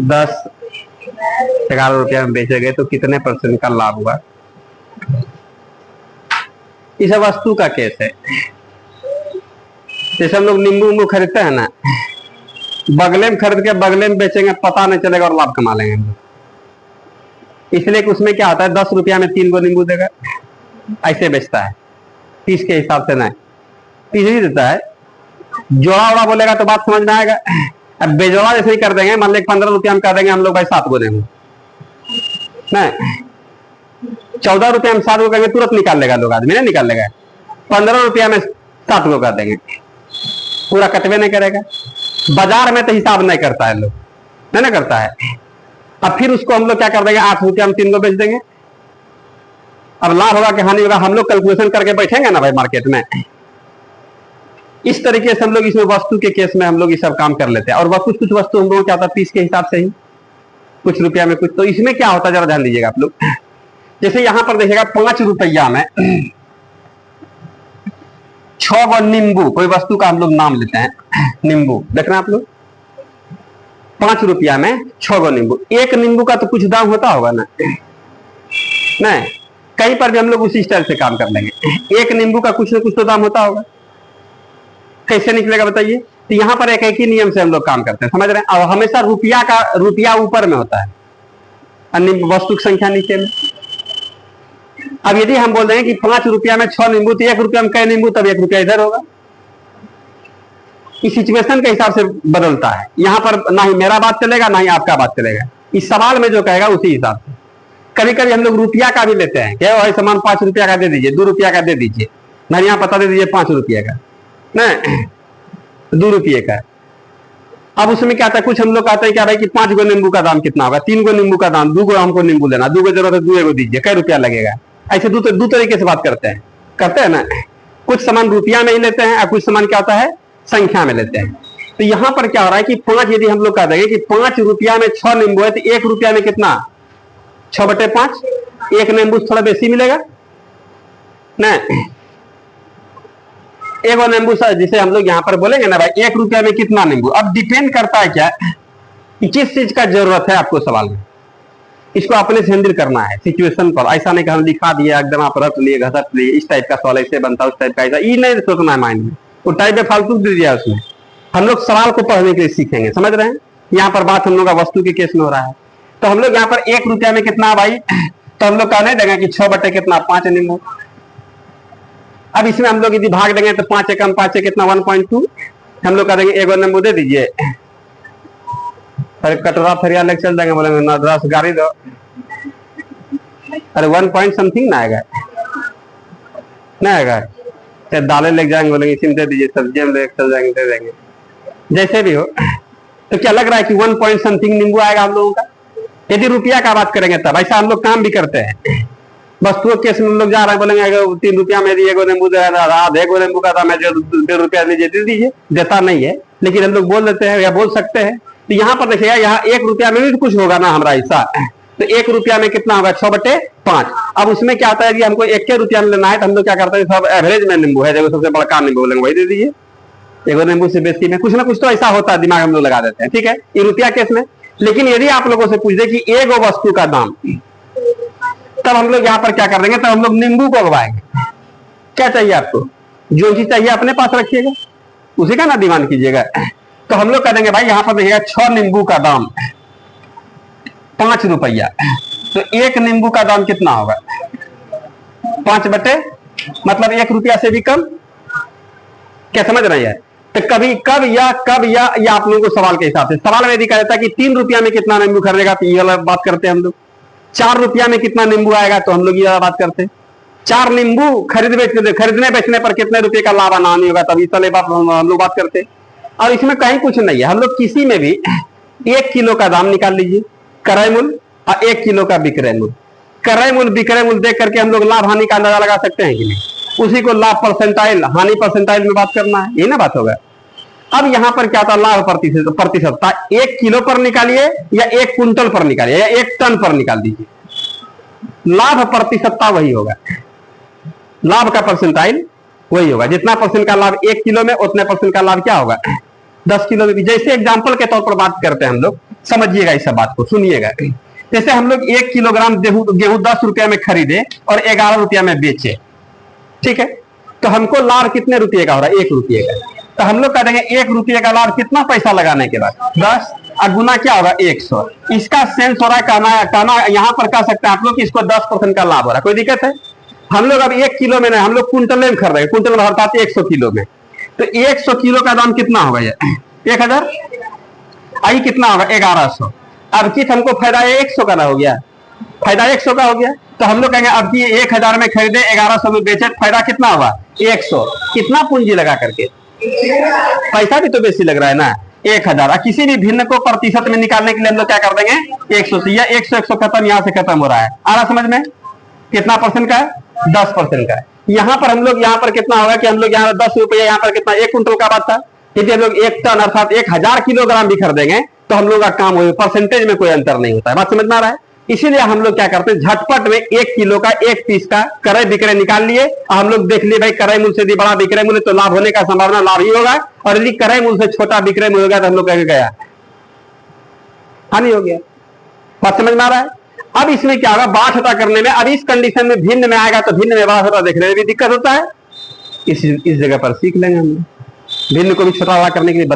10 11 रुपया में बेचे गए तो कितने % का लाभ हुआ। इस वस्तु का केस है। जैसे हम लोग नींबू उम्बू खरीदते हैं ना, बगले में खरीद के बगले में बेचेंगे, पता नहीं चलेगा और लाभ कमा लेंगे हम लोग। इसलिए कि उसमें क्या होता है, 10 रुपया में 3 गो नींबू देगा, ऐसे बेचता है, पीस के हिसाब से नहीं, पीस ही देता है। जोड़ा ओड़ा बोलेगा तो बात समझ में आएगा। अब बेजोड़ा जैसे ही कर देंगे, मान लो 15 रुपया में कर देंगे हम लोग भाई 7 गो देंगे, नहीं 14 रुपया में 7 गो करेंगे, तुरंत निकाल लेगा लोग, आदमी नहीं निकाल लेगा। 15 रुपया में 7 गो कर देंगे, पूरा कटवे नहीं करेगा। बाजार में तो हिसाब नहीं करता है लोग, नहीं ना करता है। अब फिर उसको हम लोग क्या कर देंगे, 8 रुपया में 3 गो बेच देंगे। अब लाभ होगा कि हानि होगा, हम लोग कैलकुलेशन करके बैठेंगे ना भाई मार्केट में। इस तरीके से हम लोग इसमें वस्तु के केस में हम लोग ये सब काम कर लेते हैं। और कुछ वस्तु हम लोग क्या होता है, पीस के हिसाब से ही, कुछ रुपया में कुछ। तो इसमें क्या होता है जरा ध्यान दीजिएगा आप लोग। जैसे यहां पर देखिएगा 5 रुपया में 6 गो नींबू, कोई वस्तु का हम लोग नाम लेते हैं नींबू, देख रहे हैं आप लोग। 5 रुपया में 6 गो नींबू। एक नींबू का तो कुछ दाम होता होगा ना, नहीं कहीं पर भी हम लोग उसी स्टाइल से काम कर लेंगे। एक नींबू का कुछ ना कुछ तो दाम होता होगा, कैसे निकलेगा बताइए। तो यहाँ पर एक ही नियम से हम लोग काम करते हैं, समझ रहे हैं। और हमेशा रुपया ऊपर में होता है, वस्तु की संख्या नीचे में। अब यदि हम बोल देंगे कि 5 रुपया में 6 नींबू, तो 1 रुपया में कई नींबू, तब 1 रुपया इधर होगा। इस सिचुएशन के हिसाब से बदलता है। यहाँ पर ना ही मेरा बात चलेगा ना ही आपका बात चलेगा, इस सवाल में जो कहेगा उसी हिसाब से। कभी कभी हम लोग रुपया का भी लेते हैं, क्या भाई सामान 5 रुपया का दे दीजिए, 2 रुपया का दे दीजिए, नहीं यहाँ पता दे दीजिए 5 रुपया का, नहीं 2 रुपये का। अब उसमें क्या आता है, कुछ हम लोग कहते हैं क्या भाई कि 5 गो नींबू का दाम कितना होगा, 3 गो नींबू का दाम, 2 गो हमको नींबू लेना, 2 गो जरूरत है 2 गो दीजिए, कई रुपया लगेगा। ऐसे दो तरीके से बात करते हैं ना। कुछ सामान रुपया में ही लेते हैं और कुछ सामान क्या होता है संख्या में लेते हैं। तो यहाँ पर क्या हो रहा है कि 5 यदि हम लोग कह देंगे कि 5 रुपया में 6 नींबू है, तो 1 रुपया में कितना, 6/5, एक नींबू थोड़ा बेसी मिलेगा नहीं, एक नींबू जिसे हम लोग यहाँ पर बोलेंगे ना भाई 1 रुपया में कितना नींबू। अब डिपेंड करता है क्या, किस चीज का जरूरत है आपको सवाल में, इसको अपने से हैंडल करना है सिचुएशन पर। ऐसा नहीं कि हम लिखा दिए एकदम आप रट लिए घसट लिए, इस टाइप का सवाल ऐसे बनता, उस टाइप का ऐसा, ये नहीं सोचना है माइंड में, वो टाइप में फालतू दे दिया उसमें। हम लोग सवाल को पढ़ने के लिए सीखेंगे, समझ रहे हैं। यहाँ पर बात हम लोग का वस्तु के केस में हो रहा है। तो हम लोग यहाँ पर 1 रुपया में कितना भाई, तो हम लोग कहने देंगे कि 6/5 नींबू। अब इसमें हम लोग यदि भाग देंगे तो 5 एकम 5 कितना 1.2, हम लोग कह देंगे 1 नींबू दे दीजिए, अरे कटोरा फरिया लेके चल देंगे, बोलेंगे ना 10 गाड़ी दो, अरे 1 पॉइंट समथिंग ना आएगा, नहीं आएगा। चाहे दालें लेके जाएंगे, बोलेंगे इसी दे दीजिए, सब्जियां लेके चल जाएंगे, दे देंगे, जैसे भी हो। तो क्या लग रहा है कि 1 पॉइंट समथिंग नींबू आएगा हम लोगों का, यदि रुपया का बात करेंगे तब ऐसा हम लोग काम भी करते हैं। वस्तुओं केस में हम लोग जा रहे हैं, बोलेंगे अगर 3 रुपया में दिए गो नींबू आधे गो नींबू का दाम है, जो 1.5 रुपया लीजिए दे दीजिए, देता नहीं है, लेकिन हम लोग बोल देते हैं या बोल सकते हैं। तो यहाँ पर देखिएगा, यहाँ 1 रुपया में भी कुछ होगा ना हमारा हिस्सा, तो 1 रुपया में कितना होगा 6/5। अब उसमें क्या होता है कि हमको 1 रुपया में लेना है, तो हम लोग क्या करते हैं, सब एवरेज में नींबू है, देखो सबसे बड़का नींबू बोलेंगे वही दे दीजिए, 1 नींबू से बेसी में कुछ ना कुछ तो ऐसा होता है, दिमाग हम लोग लगा देते हैं, ठीक है, ये रुपया केस में। लेकिन यदि आप लोगों से पूछ दे कि एगो वस्तु का दाम, तब हम लोग यहाँ पर क्या कर देंगे, तब हम लोग नींबू को उगवाएंगे। क्या चाहिए आपको, जो चीज चाहिए अपने पास रखिएगा, उसी का ना डिमांड कीजिएगा। तो हम लोग कह देंगे भाई यहाँ पर देखिएगा 6 नींबू का दाम 5 रुपया, तो 1 नींबू का दाम कितना होगा 5 बटे, मतलब 1 रुपया से भी कम। क्या समझ रहे हैं? तो कभी कब या आप लोगों को सवाल के हिसाब से, सवाल में यदि कह देता है कि 3 रुपया में कितना नींबू खरीदेगा, तो ये वाला बात करते हैं हम लोग। 4 रुपया में कितना नींबू आएगा, तो हम लोग ये बात करते हैं। 4 नींबू खरीदने बेचने पर कितने रुपए का लाभ आना होगा, तभी चले बात हम लोग बात करते हैं। और इसमें कहीं कुछ नहीं है, हम लोग किसी में भी 1 किलो का दाम निकाल लीजिए, क्रय मूल्य, और 1 किलो का विक्रय मूल्य। क्रय मूल्य विक्रय मूल्य देख करके हम लोग लाभ हानि का अंदाजा लगा सकते हैं कि नहीं? उसी को लाभ परसेंटाइल हानि परसेंटाइल में बात करना है, यही ना बात होगा। अब यहां पर क्या था, लाभ प्रतिशतता 1 किलो पर निकालिए या 1 कुंटल पर निकालिए या 1 टन पर निकाल दीजिए, लाभ प्रतिशतता वही होगा, लाभ का परसेंटाइल वही होगा। जितना परसेंट का लाभ 1 किलो में, उतने परसेंट का लाभ क्या होगा 10 किलो में भी। जैसे एग्जाम्पल के तौर पर बात करते हैं हम लोग, समझिएगा इस बात को, सुनिएगा। जैसे हम लोग 1 किलोग्राम गेहूं 10 रुपया में खरीदे और 11 रुपया में बेचे, ठीक है, तो हमको लाभ कितने रुपये का हो रहा है 1 रुपये का। तो हम लोग कह देंगे 1 रुपये का लाभ कितना पैसा लगाने के बाद 10, और गुना क्या होगा 100। इसका सेंस हो रहा है, कहना यहाँ पर कह सकते हैं आप लोग कि इसको 10% का लाभ हो रहा है। कोई दिक्कत है? हम लोग अब 1 किलो में नहीं, हम लोग कुंटल में खरीद रहे हैं, कुंटल में अर्थात 100 किलो में, तो 100 किलो का दाम कितना होगा, 1000, आई कितना होगा 1100। अब कित हमको फायदा 100 का ना हो गया, फायदा 100 का हो गया, तो हम लोग कहेंगे अब की 1000 में खरीदे 1100 में बेचे, फायदा कितना होगा 100। कितना पूंजी लगा करके, पैसा भी तो बेसी लग रहा है ना 1000। किसी भी भिन्न को प्रतिशत में निकालने के लिए हम लोग क्या कर देंगे 100 से, या 100 खत्म, यहाँ से खत्म हो रहा है। आ रहा समझ में? कितना परसेंट का है 10% का है। यहाँ पर हम लोग यहाँ पर कितना होगा कि हम लोग यहाँ 10 रुपया, यहाँ पर कितना 1 कुंटल का बात था, यदि हम लोग 1 टन अर्थात 1000 किलोग्राम भी खरीदेंगे तो हम लोग का काम हो, परसेंटेज में कोई अंतर नहीं होता है। बात समझ में आ रहा है? इसीलिए हम लोग क्या करते हैं, झटपट में 1 किलो का 1 पीस का क्रय विक्रय निकाल लिए, और हम लोग देख लिए भाई क्रय मूल्य से यदि बड़ा विक्रय मूल्य तो लाभ होने का संभावना लाभ ही होगा, और यदि क्रय मूल्य से छोटा विक्रय मूल्य होगा तो हम लोग कह गया हानि हो गया। बात समझ में आ रहा है? अब इसमें क्या होगा, बात होता करने में, अब इस कंडीशन में भिन्न में आएगा तो भिन्न में बात होता देखने में भी दिक्कत होता है। इस जगह पर सीख लेंगे हम लोग, भिन्न को भी छोटा बड़ा करने के लिए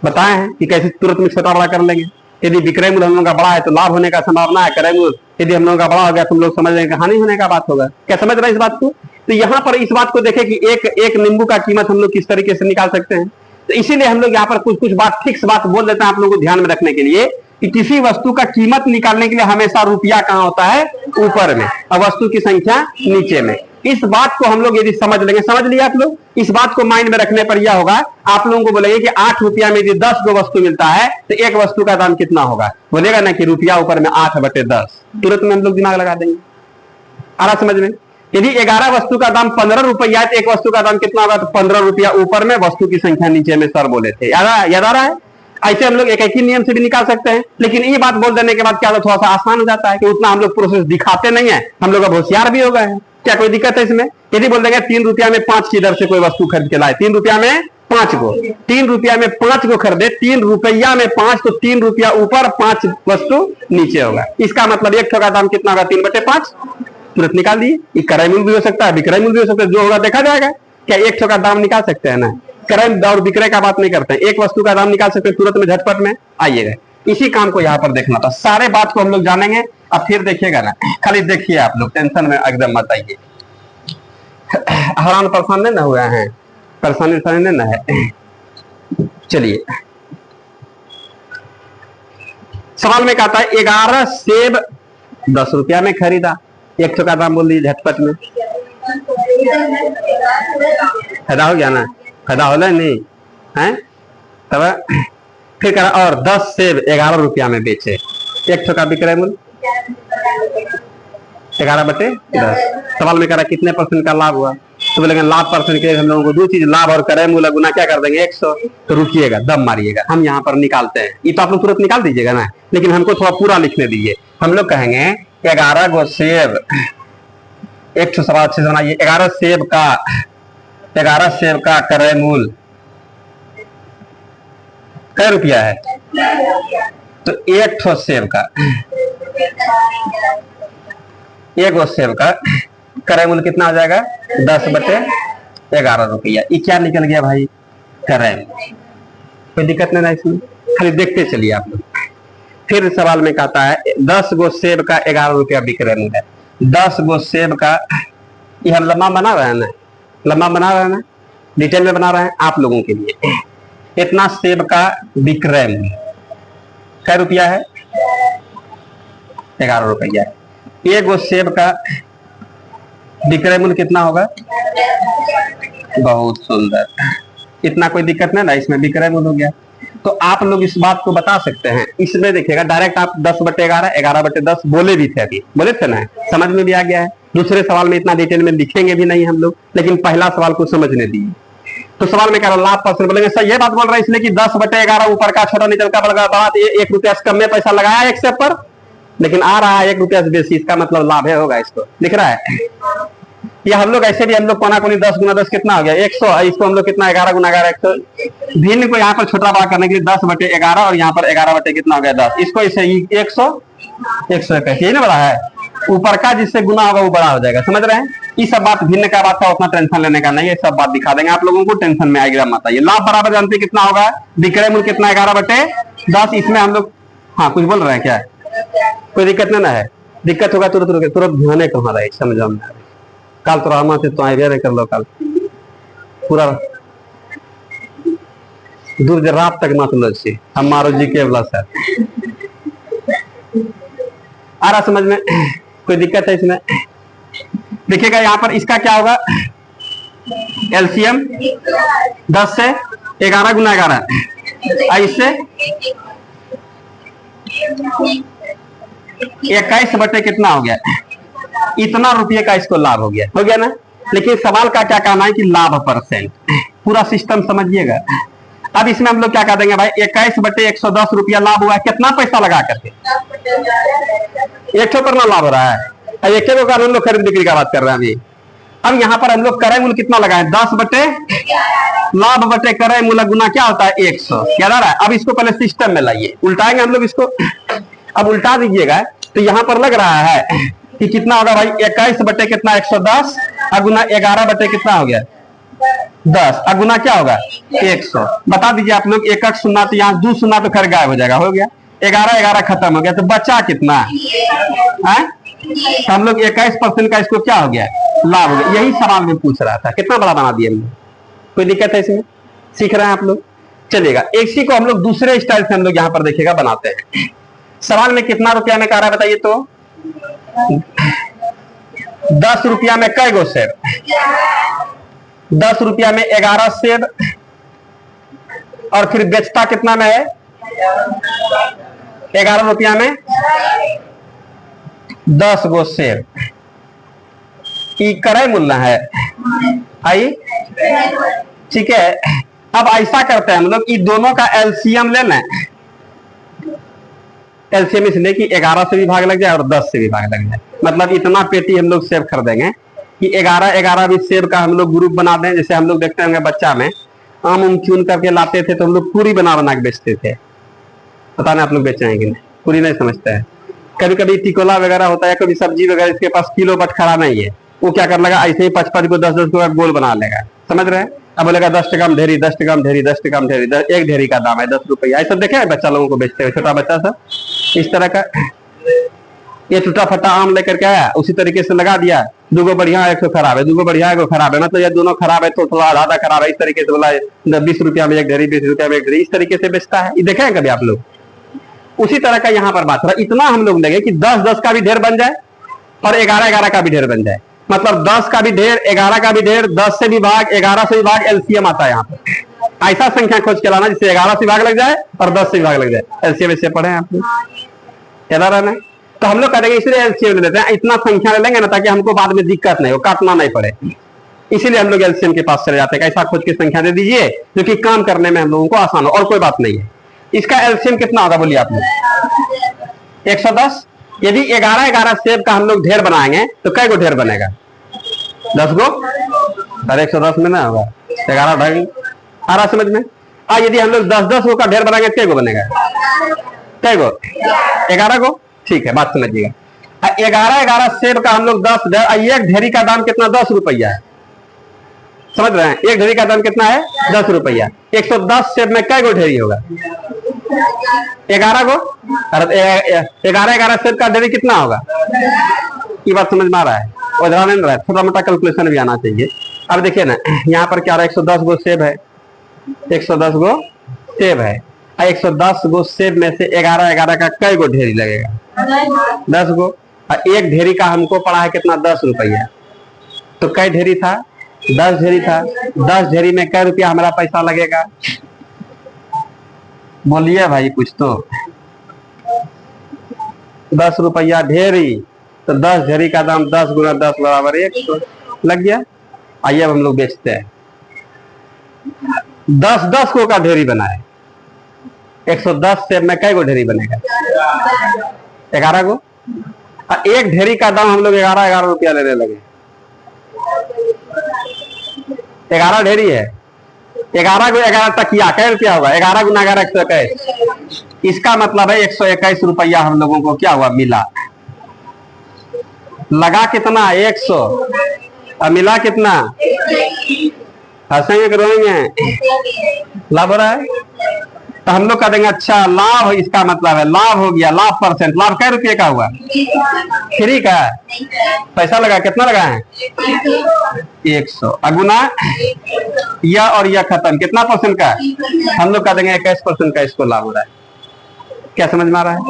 बताए हैं कि कैसे तुरंत में छोटा बड़ा कर लेंगे। यदि विक्रय मूल्य हम लोगों का बड़ा है तो लाभ होने का संभावना है, क्रय मूल्य यदि हम लोगों का बड़ा हो गया तो हम लोग समझ लेंगे हानि होने का बात होगा। क्या समझ रहे हैं इस बात को? तो यहाँ पर इस बात को देखें कि एक नींबू का कीमत हम लोग किस तरीके से निकाल सकते हैं। तो इसीलिए हम लोग यहाँ पर कुछ बात फिक्स बात बोल देते हैं आप लोगों को ध्यान में रखने के लिए, कि किसी वस्तु का कीमत निकालने के लिए हमेशा रुपया कहाँ होता है, ऊपर में, और वस्तु की संख्या नीचे में। इस बात को हम लोग यदि समझ लेंगे, समझ लिया आप लोग, इस बात को माइंड में रखने पर यह होगा, आप लोगों को बोलेंगे कि 8 रुपया में यदि 10 गो वस्तु मिलता है तो एक वस्तु का दाम कितना होगा, बोलेगा ना कि रुपया ऊपर में 8/10, तुरंत में हम लोग दिमाग लगा देंगे। आ रहा समझ में? यदि 11 वस्तु का दाम 15 रुपया है तो एक वस्तु का दाम कितना होगा, तो 15 रुपया ऊपर में, वस्तु की संख्या नीचे में, सर बोले थे, याद आ रहा है? ऐसे हम लोग एक ही नियम से भी निकाल सकते हैं, लेकिन ये बात बोल देने के बाद क्या थोड़ा सा आसान हो जाता है कि उतना हम लोग प्रोसेस दिखाते नहीं है, हम लोग अब होशियार भी हो गए हैं। क्या कोई दिक्कत है इसमें? यदि बोल देंगे 3 रुपया में 5 की दर से कोई वस्तु खरीद के लाए, 3 रुपया में 5 गो, 3 रुपया में 5 गो खरीदे, 3 रुपया में 5, तो 3 रुपया ऊपर 5 वस्तु नीचे होगा। इसका मतलब 1 का दाम कितना होगा 3/5, तुरंत निकाल दिए। ये क्रय मूल्य भी हो सकता है, विक्रय मूल्य भी हो सकता है, जो होगा देखा जाएगा। क्या 1 का दाम निकाल सकते हैं ना, क्रय और विक्रय का बात नहीं करते हैं, एक वस्तु का दाम निकाल सकते हैं तुरंत में झटपट में। आइएगा इसी काम को यहाँ पर देखना था, सारे बात को हम लोग जानेंगे। अब फिर देखिएगा ना, खाली देखिए आप लोग, टेंशन में एकदम मत आइए, हैरान परेशान नहीं ना हुए हैं, परेशानी नहीं ना है। चलिए सवाल में कहता है 11 सेब 10 रुपया में खरीदा, 100 का दाम बोल दीजिए झटपट में, फायदा हो गया ना, फायदा हो नहीं है? तब फिर करा और 10 सेब 11 रुपया में बेचे, एक ठो का विक्रय मूल्य 11/10। सवाल में कह रहा कितने % का लाभ हुआ, तो बोलेंगे लाभ परसेंट के हम लोगों को दो चीज, लाभ और क्रय मूल्य गुना क्या कर देंगे 100। तो रुकिएगा, दम मारिएगा, हम यहाँ पर निकालते हैं। ये तो आप लोग तुरंत निकाल दीजिएगा ना, लेकिन हमको थोड़ा पूरा लिखने दीजिए। हम लोग कहेंगे 11 गो सेब, एक ठो सवाल अच्छे से बनाइए। 11 सेब का क्रय मूल्य कै रुपया है, तो एक ठो सेब का, एक गो सेब का क्रय मूल्य कितना हो जाएगा 10/11 रुपया। ये क्या निकल गया भाई, क्रय। कोई दिक्कत नहीं ना इसमें, खाली देखते चलिए आप लोग। फिर सवाल में कहता है 10 गो सेब का 11 रुपया विक्रय मूल्य है। 10 गो सेब का, ये हम लम्बा बना रहे हैं ना, लम्बा बना रहे हैं ना, डिटेल में बना रहे हैं आप लोगों के लिए। इतना सेब का विक्रय मूल्य कै रुपया है 11 रुपया। एक गो सेब का विक्रय मूल्य कितना होगा, बहुत सुंदर, इतना कोई दिक्कत नहीं ना, इसमें विक्रय मूल्य हो गया। तो आप लोग इस बात को बता सकते हैं, इसमें देखिएगा डायरेक्ट आप 10/11 11/10 बोले भी थे, अभी बोले थे ना, समझ में भी आ गया है। दूसरे सवाल में इतना डिटेल में लिखेंगे भी नहीं हम लोग, लेकिन पहला सवाल को समझने दिए। तो सवाल में कह रहा लाभ परसेंट, बोलेंगे सर ये बात बोल रहा है इसलिए कि 10/11 ऊपर का छोटा नीचे का बड़ा बात, ये 1 रुपया से कम में पैसा लगाया एक सेब पर, लेकिन आ रहा है 1 रुपया से बेसी, इसका मतलब लाभ है, होगा, इसको लिख रहा है। या हम लोग ऐसे भी, हम लोग कोना कोनी 10 गुना 10 कितना हो गया 100, इसको हम लोग कितना 11 गुना 11 100, भिन्न को यहाँ पर छोटा बड़ा करने के लिए 10/11 और यहाँ पर 11 कितना हो गया 10, इसको इसे 100 100 यही ना बड़ा है, ऊपर का जिससे गुना होगा वो बड़ा हो जाएगा, समझ रहे हैं। ये सब बात भिन्न का बात था, उतना टेंशन लेने का नहीं है, सब बात दिखा देंगे आप लोगों को, टेंशन में आएगा मत आइए। लाभ बराबर जानते कितना होगा, विक्रय मूल्य कितना 11/10। इसमें हम लोग, हाँ कुछ बोल रहे हैं क्या, कोई दिक्कत नहीं ना है, दिक्कत होगा तुरंत ध्यान कहाँ रहे, समझो में कल तो रहमा से तो आए कर लो, कल पूरा दूर रात तक मत लो छी, हम मारो जी के वाला सर आ रहा समझ में, कोई दिक्कत है इसमें। देखिएगा यहाँ पर इसका क्या होगा, एलसीएम 10 से 11 गुना 11, इससे 21 कितना हो गया, इतना रुपये का इसको लाभ हो गया ना। लेकिन सवाल का क्या कहना है कि लाभ परसेंट, पूरा सिस्टम समझिएगा। अब इसमें हम लोग क्या कह देंगे भाई 21/110 रुपया लाभ हुआ है, कितना पैसा लगा करके, एक पर ना लाभ हो रहा है, एक को कारण हम लोग खरीद बिक्री का बात कर रहे हैं अभी। अब यहाँ पर हम लोग क्रय मूल्य कितना लगाए 10/11 लाभ बटे क्रय मूल्य गुना क्या होता है 100, याद आ रहा है। अब इसको पहले सिस्टम में लाइए, उल्टाएंगे हम लोग इसको, अब उल्टा दीजिएगा तो यहाँ पर लग रहा है कि कितना होगा भाई 21 कितना 110 अगुना 11 कितना हो गया 10 अगुना क्या होगा 100। बता दीजिए आप लोग, एक सुनना तो यहाँ 2 सुनना तो खैर गायब हो जाएगा, हो गया 11 खत्म हो गया, तो बचा कितना है, हम लोग 21% का इसको क्या हो गया लाभ हो गया। यही सवाल में पूछ रहा था, कितना बड़ा बना दिया हमने, कोई दिक्कत है इसमें, सीख रहे हैं आप लोग, चलिएगा। इसी को हम लोग दूसरे स्टाइल से हम लोग यहाँ पर देखिएगा बनाते हैं। सवाल में कितना रुपया में कह रहा है बताइए तो, 10 रुपया में कै गो सेब, 10 रुपया में 11 सेब, और फिर बेचता कितना में है 11 रुपया में 10 गो सेब, क्रय मूल्य है, आई ठीक है। अब ऐसा करते हैं हम लोग, इन दोनों का एलसीएम ले लें, एलसीएम इसलिए कि 11 से भी भाग लग जाए और 10 से भी भाग लग जाए, मतलब इतना पेटी हम लोग सेब खरीदेंगे कि 11 भी सेब का हम लोग ग्रुप बना दें। जैसे हम लोग देखते होंगे बच्चा में आम उम चुन करके लाते थे तो हम लोग पूरी बना बना के बेचते थे, पता नहीं आप लोग बेचे हैं कि नहीं, पूरी नहीं समझते हैं। कभी कभी टिकोला वगैरह होता है, कभी सब्जी वगैरह, इसके पास किलो बट खड़ा नहीं है, वो क्या कर लेगा ऐसे ही 5-5 को 10-10 को गोल बना लेगा, समझ रहे हैं। अब बोलेगा 10 टका में ढेरी, 10 टका में ढेरी, 10 टका में ढेरी, एक ढेरी का दाम है 10 रुपया। ऐसा देखे हैं बच्चा लोगों को बेचते हुए, छोटा बच्चा सब इस तरह का, ये टूटा फटा आम लेकर के आया, उसी तरीके से लगा दिया, 2 गो बढ़िया है 1 खराब है, 2 गो बढ़िया है 1 खराब है, मतलब ये दोनों खराब है तो थोड़ा ज्यादा खराब है, इस तरीके से बोला 20 रुपया में एक ढेरी, 20 रुपया में एक ढेरी, इस तरीके से बेचता है। ये देखे हैं कभी आप लोग, उसी तरह का यहाँ पर बात हो रहा। इतना हम लोग लेंगे कि 10-10 का भी ढेर बन जाए और 11-11 का भी ढेर बन जाए, मतलब 10 का भी ढेर, 11 का भी ढेर, 10 से भी भाग, 11 से भी भाग, एलसीएम आता है यहाँ पर। ऐसा संख्या खोज के लाना जिससे 11 से भाग लग जाए और 10 से भाग लग जाए, एलसीएम इससे पढ़े आप लोग, एरर है ना। तो हम लोग करेंगे इसलिए एलसीएम ले लेते हैं, इतना संख्या ले लेंगे ना ताकि हमको बाद में दिक्कत नहीं हो, काटना नहीं पड़े, इसीलिए हम लोग एलसीएम के पास चले जाते हैं। ऐसा खोज की संख्या दे दीजिए जो कि काम करने में हम लोगों को आसान हो, और कोई बात नहीं है। इसका एलसीएम कितना होगा बोलिए आप लोग? 110। यदि 11-11 सेब का हम लोग ढेर बनाएंगे तो कै गो ढेर बनेगा? 10 गो। अरे 110 में ना होगा, 11 ढंग आ रहा समझ में। यदि हम लोग 10-10 गो का ढेर बनाएंगे कै गो बनेगा? कै गो? 11 गो। ठीक है, बात समझिएगा। 11-11 सेब का हम लोग 10 एक ढेरी का दाम कितना? 10 रुपया है, समझ रहे हैं? एक ढेरी का दाम कितना है? 10 रुपया। 110 सेब में कै गो ढेरी होगा? 11 गो। 11-11 सेब का ढेरी कितना होगा? ये बात समझ में आ रहा है? उधर नहीं रहा है, छोटा मोटा कैलकुलेशन भी आना चाहिए। अब देखिए ना, यहाँ पर क्या रहा है? 110 गो सेब है, 110 गो सेब है। 110 गो सेब में से 11-11 का कै गो ढेरी लगेगा? 10 गो। एक ढेरी का हमको पड़ा है कितना? 10 रुपया। तो कै ढेरी था? 10 ढेरी था। 10 ढेरी में कै रुपया हमारा पैसा लगेगा? बोलिए भाई कुछ तो। 10 रुपया ढेरी, तो 10 ढेरी का दाम 10 गुना 10 बराबर 100 लग गया। आइए अब हम लोग बेचते हैं। 10-10 को का ढेरी बनाए, 110 सेब में कै गो ढेरी बनेगा? 11 गो। एक ढेरी का दाम हम लोग 11-11 रुपया लेने लगे। 11 ढेरी है, 11 गो 11 तकिया कै रुपया होगा? 11 गुना 11 121। इसका मतलब है 121 रुपया हम लोगों को क्या हुआ? मिला। लगा कितना? 100 और मिला कितना? हंसेंगे कि रोएंगे? लाभ हो रहा है। तो हम लोग कह देंगे अच्छा लाभ, इसका मतलब है लाभ हो गया। लाभ परसेंट, लाभ कै रुपये का हुआ? फ्री का। पैसा लगा कितना लगा है? 100। अगुना यह और यह खत्म, कितना परसेंट का? हम लोग कह देंगे 21% का इसको लाभ हो रहा है। क्या समझ में आ रहा है?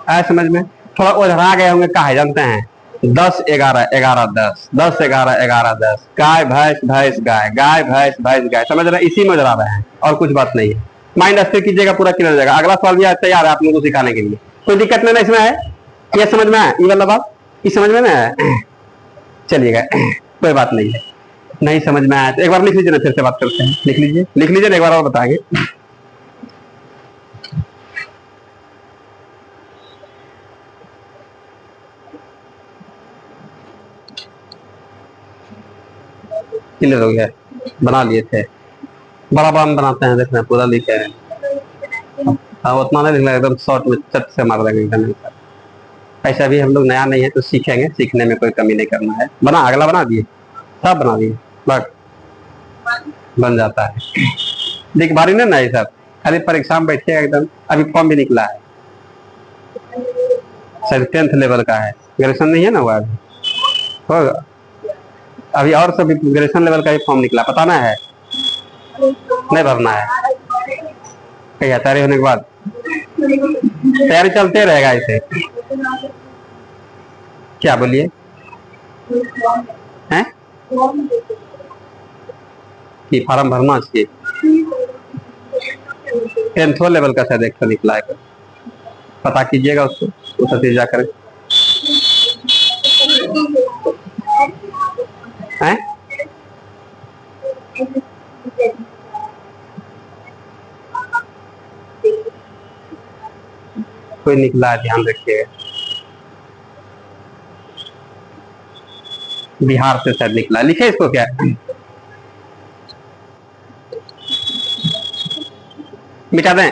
आया समझ में? थोड़ा उधरा गए होंगे, कहा जानते हैं? 10-11-11-10, 10-11-11-10, गाय भैंस भैंस गाय, गाय भैंस भैंस गाय, समझ रहे हैं? इसी में उधरा रहे हैं और कुछ बात नहीं है। माइंड स्थिर कीजिएगा, पूरा क्लियर हो जाएगा। अगला सवाल भी तैयार है आप लोगों को सिखाने के लिए, कोई दिक्कत नहीं इसमें है? ये समझ में है? ये वाला बात ये समझ में ना है? चलिएगा, कोई बात नहीं है। नहीं समझ में आया तो एक बार लिख लीजिए ना, फिर से बात करते हैं। लिख लीजिए, लिख लीजिए, एक बार और बताएंगे। क्लियर हो गया? बना लिए थे, बड़ा बड़ा बनाते हैं, देखना पूरा लिखे हैं। हाँ उतना नहीं लिखना, एकदम शॉर्ट में चट से मार देंगे एकदम। ऐसा भी हम लोग नया नहीं है तो सीखेंगे, सीखने में कोई कमी नहीं करना है। बना, अगला बना दिए, सब बना दिए, बस बन जाता है। देख बारी नहीं ना ये सब, खाली परीक्षा में बैठिएगा एकदम। अभी फॉर्म भी निकला है, शायद 10th लेवल का है, ग्रेजुएशन नहीं है ना हुआ अभी, होगा अभी। और सभी ग्रेजुएशन लेवल का ही फॉर्म निकला, पता ना है? नहीं भरना है, कहीं तैयारी होने के बाद तैयारी चलते रहेगा इसे। क्या बोलिए हैं? कि फॉर्म भरना चाहिए? 10th लेवल का शायद एक निकला है, पता कीजिएगा उसको, उस चीज जाकर हैं। कोई निकला है, ध्यान रखिएगा। बिहार से शायद निकला, लिखे इसको क्या? मिटा दें,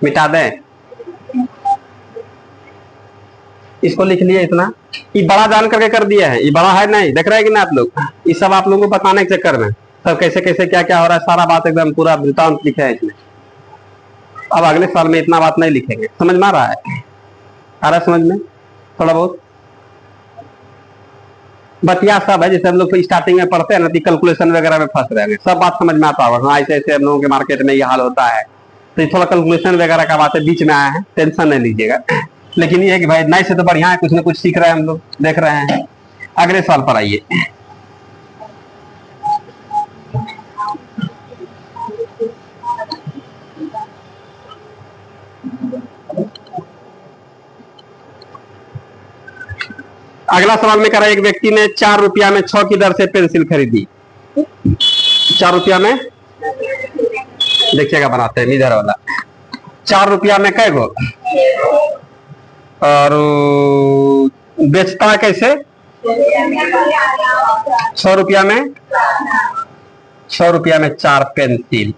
मिटा दें इसको, लिख लिया इतना। ये बड़ा जान करके कर दिया है, ये बड़ा है नहीं, देख रहे हैं कि ना आप लोग? ये सब आप लोगों को बताने के चक्कर में सब कैसे कैसे क्या क्या हो रहा है, सारा बात एकदम पूरा वृत्तांत लिखा है इसमें। अब अगले साल में इतना बात नहीं लिखेंगे। समझ में आ रहा है? आ रहा है समझ में? थोड़ा बहुत बतिया सब है, जैसे हम लोग स्टार्टिंग में पढ़ते हैं ना, कैलकुलेशन वगैरह में फंस रहे हैं, सब बात समझ में आता होगा। हाँ ऐसे ऐसे हम लोगों के मार्केट में ये हाल होता है, तो ये थोड़ा कैलकुलेशन वगैरह का बातें बीच में आया है, टेंशन नहीं लीजिएगा। लेकिन ये है कि भाई नहीं से तो बढ़िया है, कुछ ना कुछ सीख रहे हैं हम लोग, देख रहे हैं। अगले साल पर आइए। अगला सवाल में करा, एक व्यक्ति ने 4 रुपया में 6 की दर से पेंसिल खरीदी। 4 रुपया में, देखिएगा बनाते हैं इधर वाला। 4 रुपया में कै गो, और बेचता है कैसे, 6 रुपया में, 6 रुपया में 4 पेंसिल।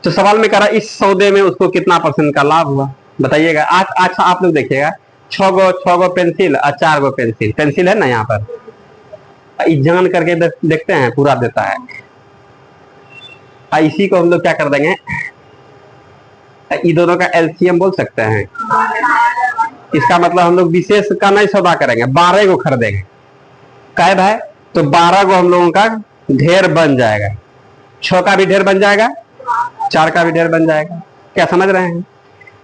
तो सवाल में करा इस सौदे में उसको कितना % का लाभ हुआ, बताइएगा। आज अच्छा आप लोग देखिएगा, 6 गो पेंसिल और 4 गो पेंसिल, पेंसिल है ना यहाँ पर, जान करके देखते हैं, पूरा देता है। इसी को हम लोग क्या कर देंगे, इन दोनों का एलसीएम बोल सकते हैं। इसका मतलब हम लोग विशेष का नहीं सौदा करेंगे, 12 को खरीदेंगे। कैब है तो 12 को हम लोगों का ढेर बन जाएगा, 6 का भी ढेर बन जाएगा, 4 का भी ढेर बन जाएगा। क्या समझ रहे हैं?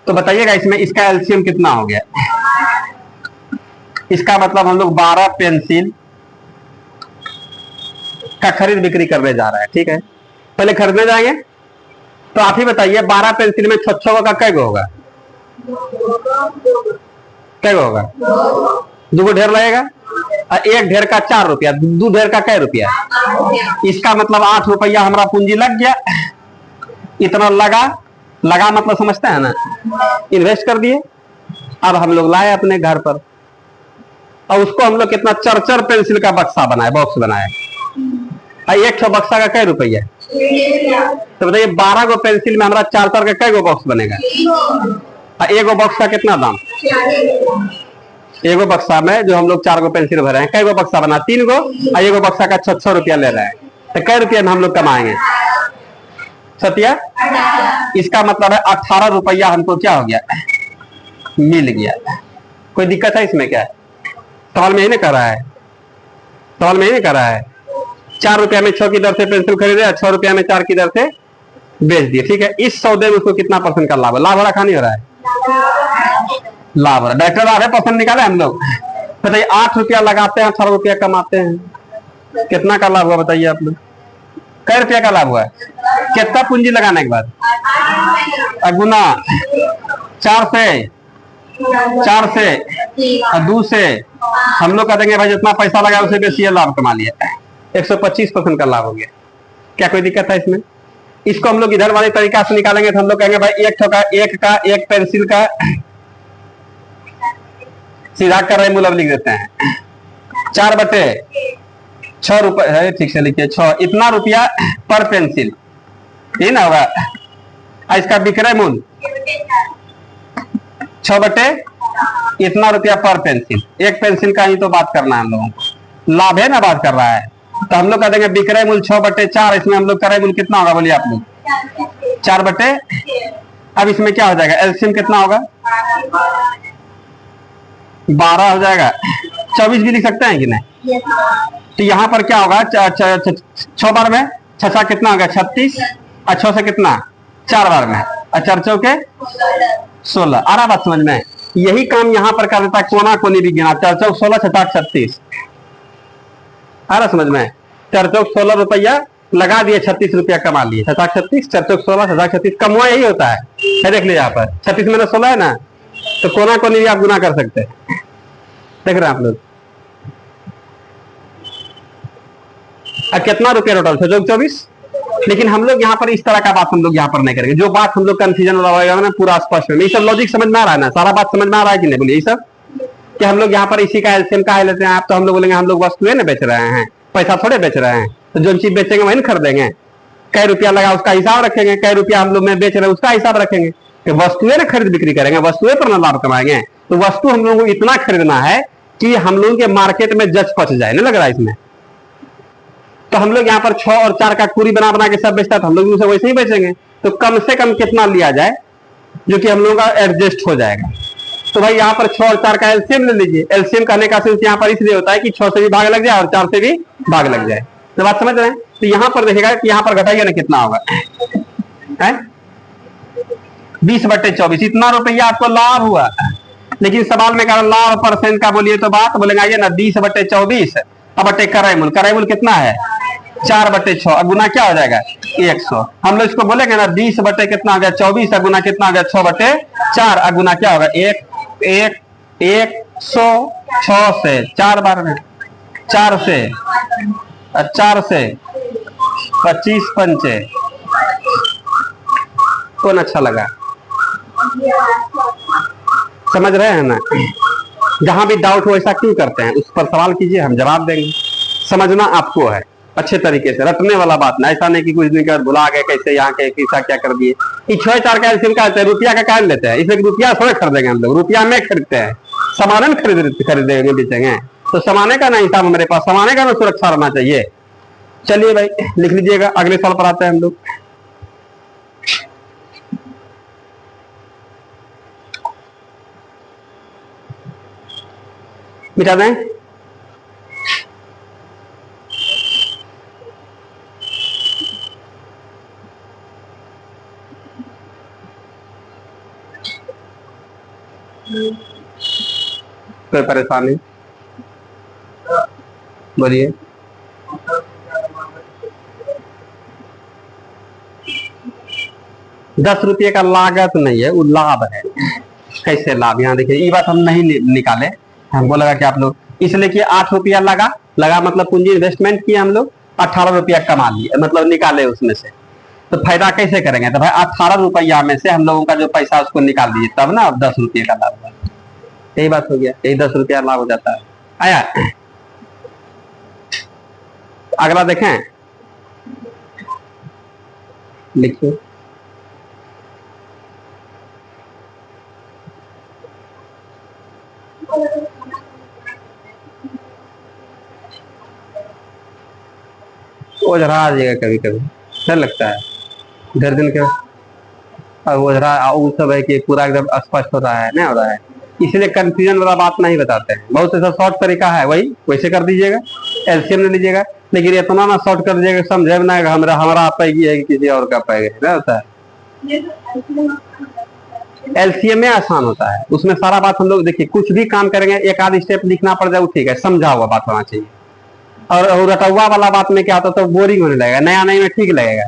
तो बताइएगा इसमें इसका एलसीएम कितना हो गया। इसका मतलब हम लोग 12 पेंसिल का खरीद बिक्री करने जा रहे हैं। ठीक है, पहले खरीदने जाएंगे तो आप ही बताइए 12 पेंसिल में 6 का कै गो होगा, कै गो होगा, 2 गो ढेर लगेगा, और एक ढेर का 4 रुपया, 2 ढेर का कै रुपया, इसका मतलब 8 रुपया हमारा पूंजी लग गया। इतना लगा मतलब समझते हैं ना, इन्वेस्ट कर दिए। अब हम लोग लाए अपने घर पर, और उसको हम लोग कितना 4 पेंसिल का बक्सा बनाए, बॉक्स बनाए, और एक बक्सा का कै रुपया, तो बताइए 12 गो पेंसिल में हमारा 4 का कै गो बॉक्स बनेगा, और एक बॉक्स का कितना दाम, एगो बक्सा में जो हम लोग 4 गो पेंसिल भरे हैं, कै गो बक्सा बना, 3 गो, और एगो बक्सा का 600 रुपया ले रहे हैं, तो कै रुपया में हम लोग कमाएंगे, सत्या। इसका मतलब है 18 रुपया हमको क्या हो गया, मिल गया। कोई दिक्कत है इसमें क्या? सवाल में ही नहीं कर रहा है, सवाल में ही नहीं कर रहा है। 4 रुपया में 6 की दर से पेंसिल खरीदे, 6 रुपया में 4 की दर से बेच दिए। ठीक है, इस सौदे में उसको कितना % का लाभ है, लाभ हो रहा खानी हो रहा है, लाभ हो रहा है। डॉक्टर लाभ है, % निकाले हम लोग। बताइए 8 रुपया लगाते हैं, 18 रुपया कमाते हैं, कितना का लाभ हुआ बताइए आप लोग, कै रुपया का लाभ हुआ है? कितना पूंजी लगाने के बाद, गुना 4 से और 2 से हम लोग कह देंगे भाई जितना पैसा लगा उसे बेसी लाभ कमा लिया, 125% का लाभ हो गया। क्या कोई दिक्कत है इसमें? इसको हम लोग इधर वाले तरीका से निकालेंगे तो हम लोग कहेंगे भाई एक पेंसिल का सीधा कर रहे मूल अब लिख देते हैं 4/6 रुपए है, ठीक से लिखिए 6, इतना रुपया पर पेंसिल, ये ना होगा। इसका विक्रय मूल्य 6/ इतना रुपया पर पेंसिल, एक पेंसिल का ही तो बात करना है हम लोगों को, लाभ है ना बात कर रहा है, तो हम लोग कह देंगे विक्रय मूल्य 6/4, इसमें हम लोग क्रय मूल्य कितना होगा बोलिए आप लोग, 4/। अब इसमें क्या हो जाएगा, एलसीएम कितना होगा, 12 हो जाएगा, 24 भी लिख सकते हैं कि नहीं। तो यहाँ पर क्या होगा, 6 बार में 6 कितना होगा 36, और 6 से कितना 4 बार में, और 4 चौके 16। आ रहा बात समझ में? यही काम यहाँ पर कर देता है, कोना कोनी भी गिना, 4 चौक 16, 6 36, आ रहा समझ में? 4 चौक 16 रुपया लगा दिए, 36 रुपया कमा लिए, 6 36, 4 चौक 16, 6 36, कमुआ यही होता है। देख लीजिए यहाँ पर 36 में 16 है ना, तो कोना कोनी भी आप गुना कर सकते हैं, देख रहे हैं आप लोग। कितना रुपया टोटल, 24। लेकिन हम लोग यहाँ पर इस तरह का बात हम लोग यहाँ पर नहीं करेंगे, जो बात हम लोग कंफ्यूजन होगा ना पूरा स्पष्ट में, ये सब लॉजिक समझ में आ रहा है ना, सारा बात समझ में आ रहा है कि नहीं बोलिए। ये सब कि हम लोग यहाँ पर इसी का एलसीएम का लेते हैं, आप तो हम लोग बोलेंगे हम लोग वस्तुएं ना बेच रहे हैं, पैसा थोड़े बेच रहे हैं, तो जो चीज बेचेंगे वही ना खरीदेंगे, कै रुपया लगा उसका हिसाब रखेंगे, कै रुपया हम लोग में बेच रहे हैं उसका हिसाब रखेंगे, तो वस्तुएं ना खरीद बिक्री करेंगे, वस्तुएं पर ना लाभ कमाएंगे। तो वस्तु हम लोगों को इतना खरीदना है कि हम लोगों के मार्केट में जज पच जाए, नहीं लग रहा है इसमें। तो हम लोग यहाँ पर 6 और 4 का पूरी बना बना के सब बेचता है, तो हम लोग उसे वैसे ही बेचेंगे। तो कम से कम कितना लिया जाए जो कि हम लोगों का एडजस्ट हो जाएगा। तो भाई यहाँ पर 6 और 4 का एलसीएम ले लीजिए। एलसीएम करने का सेंस यहाँ पर इसलिए होता है कि 6 से भी भाग लग जाए और 4 से भी भाग लग जाए। तो बात समझ रहे हैं? तो यहाँ पर देखिएगा कि यहाँ पर घटाइए ना कितना होगा, 20/24, इतना रुपया आपको लाभ हुआ। लेकिन सवाल में कहा लाभ % का बोलिए तो बात बोलेंगे आइए ना 20/24 अब क्रय मूल्य, क्रय मूल्य कितना है 4/6 गुना क्या हो जाएगा 100। हम लोग इसको बोलेंगे ना 20 बटे कितना हो गया 24 गुना कितना हो गया 6/4 गुना क्या होगा 100 से 4 बार में 4 से 25 पंचे। कौन अच्छा लगा? समझ रहे हैं ना? जहां भी डाउट हो ऐसा क्यों करते हैं, उस पर सवाल कीजिए, हम जवाब देंगे। समझना आपको है अच्छे तरीके से, रटने वाला बात ना, ऐसा नहीं कि कुछ दिन कर भुला गए कैसे यहाँ के कैसा क्या कर दिए। 6-4 का एलसीएम का रुपया का काम लेते हैं, इसमें रुपया थोड़े खरीदेंगे हम लोग, रुपया में खरीदते हैं, सामान खरीदेंगे बेचेंगे, तो सामाने का ना हिसाब हमारे पास, सामाने का ना सुरक्षा रहना चाहिए। चलिए भाई लिख लीजिएगा, अगले साल पर आते हैं हम लोग। मिटा दें। कोई परेशानी? बोलिए। ₹10 का लागत नहीं है, वो लाभ है। कैसे लाभ? यहाँ देखिए, ये बात हम नहीं निकाले, हमको लगा कि आप लोग इसलिए कि ₹8 लगा मतलब पूंजी इन्वेस्टमेंट किया हम लोग, ₹18 कमा लिए, मतलब निकाले उसमें से। तो फायदा कैसे करेंगे? तो भाई ₹18 में से हम लोगों का जो पैसा उसको निकाल दीजिए, तब ना अब ₹10 का लाभ हुआ। यही बात हो गया, यही ₹10 लाभ हो जाता है। आया? अगला देखें, लिखिए। ओझरा आ जाएगा कभी कभी, डर लगता है ढेर दिन के, और ओझरा वो सब है कि पूरा एकदम स्पष्ट हो रहा है, नहीं हो रहा है, इसलिए कंफ्यूजन वाला बात नहीं बताते हैं। बहुत ऐसा शॉर्ट तरीका है, वही वैसे कर दीजिएगा, एलसीएम ले लीजिएगा, लेकिन इतना ना शॉर्ट कर दीजिएगा समझे ना हमारा पैगी है कि किसी और का पैगी है, ना होता है। एलसीएम में आसान होता है, उसमें सारा बात हम लोग देखिए, कुछ भी काम करेंगे एक आध स्टेप लिखना पड़ जाए, ठीक है, समझा हुआ बात होना चाहिए। और रटौवा वाला बात में क्या होता है, तो बोरिंग होने लगेगा, नया नई में ठीक लगेगा।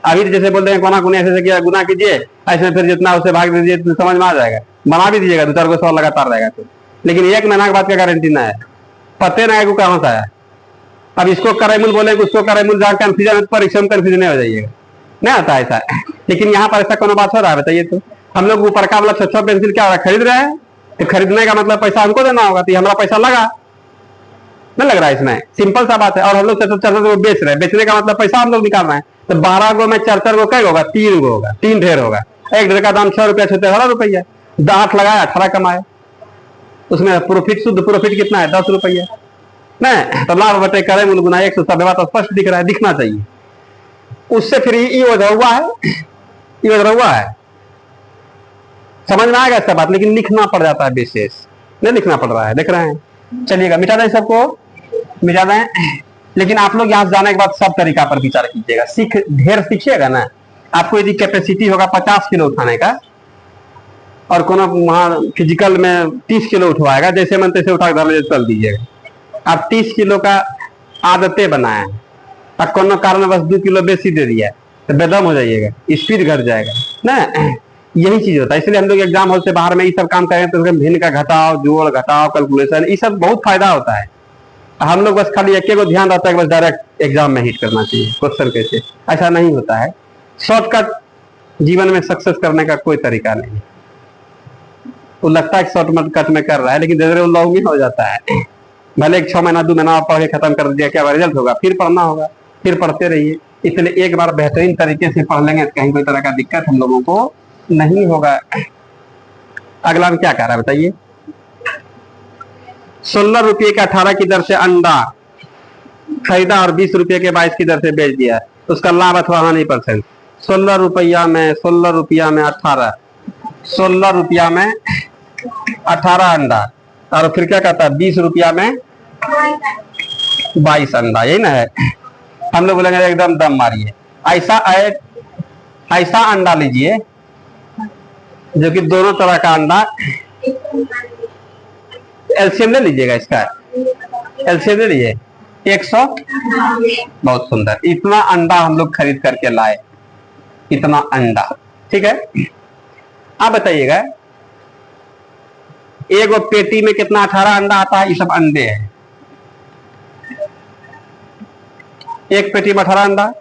अभी जैसे बोलते हैं कोना गुना ऐसे किया, गुना कीजिए, ऐसे फिर जितना उसे भाग दीजिए तो समझ में आ जाएगा, बना भी दीजिएगा, 2-4 सौ लगातार रहेगा तो, लेकिन 1 महीना के बाद क्या गारंटी ना है, पते ना है कहां से आया। अब इसको करेमुल बोले, उसको करेमुल, जहाँ कंफ्यूजन परीक्षा में कंफ्यूजन नहीं हो जाइएगा, नहीं आता ऐसा। लेकिन यहाँ पर ऐसा कोनो बात हो रहा है बताइए? तो हम लोग ऊपर का वाला 6 पेंसिल क्या हो रहा है, खरीद रहे हैं, तो खरीदने का मतलब पैसा हमको देना होगा, तो हमारा पैसा लगा नहीं लग रहा है इसमें, सिंपल सा बात है। और हम लोग 4 को बेच रहे हैं, बेचने का मतलब पैसा हम लोग निकाल रहे हैं, तो 12 गो में 4 गो कई होगा, 3 गो होगा, 3 ढेर होगा। एक ढेर का दाम ₹6 ₹18, 8 लगाया 18 कमाए, उसमें प्रॉफिट, शुद्ध प्रॉफिट कितना है ₹10 नहीं, तो लाभ बटे करे मूल गुना 100, सब बात स्पष्ट दिख रहा है, दिखना चाहिए। उससे फिर ये हुआ है, ये हुआ है, समझ में आएगा इसका बात, लेकिन लिखना पड़ जाता है, विशेष नहीं लिखना पड़ रहा है, देख रहे हैं। चलिएगा, मिटा दें सबको, मिटा दें। लेकिन आप लोग यहाँ से जाने के बाद सब तरीका पर विचार कीजिएगा, ढेर सीखिएगा ना। आपको यदि कैपेसिटी होगा 50 किलो उठाने का, और कोनो वहां फिजिकल में 30 किलो उठवाएगा, जैसे मन तैसे उठा कर चल दीजिएगा। आप 30 किलो का आदतें बनाए, और कोनो कारण बस 2 किलो बेसी दे दिया तो बेदम हो जाइएगा, स्पीड घट जाएगा ना, यही चीज होता है। इसलिए हम लोग एग्जाम हॉल से बाहर में ये सब काम करें, तो भिन्न का घटाव, जोड़ घटाव, कैलकुलेशन, ये सब बहुत फायदा होता है। हम लोग बस खाली एक ध्यान रहता है कि बस डायरेक्ट एग्जाम में हिट करना चाहिए क्वेश्चन कैसे, ऐसा नहीं होता है। शॉर्टकट जीवन में सक्सेस करने का कोई तरीका नहीं है। वो लगता है शॉर्टकट में कर रहा है, लेकिन धीरे धीरे लॉन्ग ही हो जाता है। भले 6 महीना 2 महीना पढ़ के खत्म कर दिया, क्या रिजल्ट होगा? फिर पढ़ना होगा, फिर पढ़ते रहिए। इसलिए एक बार बेहतरीन तरीके से पढ़ लेंगे, कहीं कोई तरह का दिक्कत हम लोगों को नहीं होगा। अगला क्या कह रहा है बताइए? ₹16 के 18 की दर से अंडा खरीदा और ₹20 के 22 की दर से बेच दिया, उसका लाभ अथवा हानि परसेंट। ₹16 में 18, ₹16 में 18 अंडा, और फिर क्या कहता है ₹20 में 22 अंडा, यही ना है। हम लोग बोलेंगे एकदम दम मारिए, ऐसा अंडा लीजिए जो कि दोनों तरह का अंडा, एलसीएम ले लीजिएगा, इसका एलसीएम ले लीजिए, 100। बहुत सुंदर, इतना अंडा हम लोग खरीद करके लाए, इतना अंडा। ठीक है, आप बताइएगा एक पेटी में कितना 18 अंडा आता है? ये सब अंडे हैं। एक पेटी में 18 अंडा,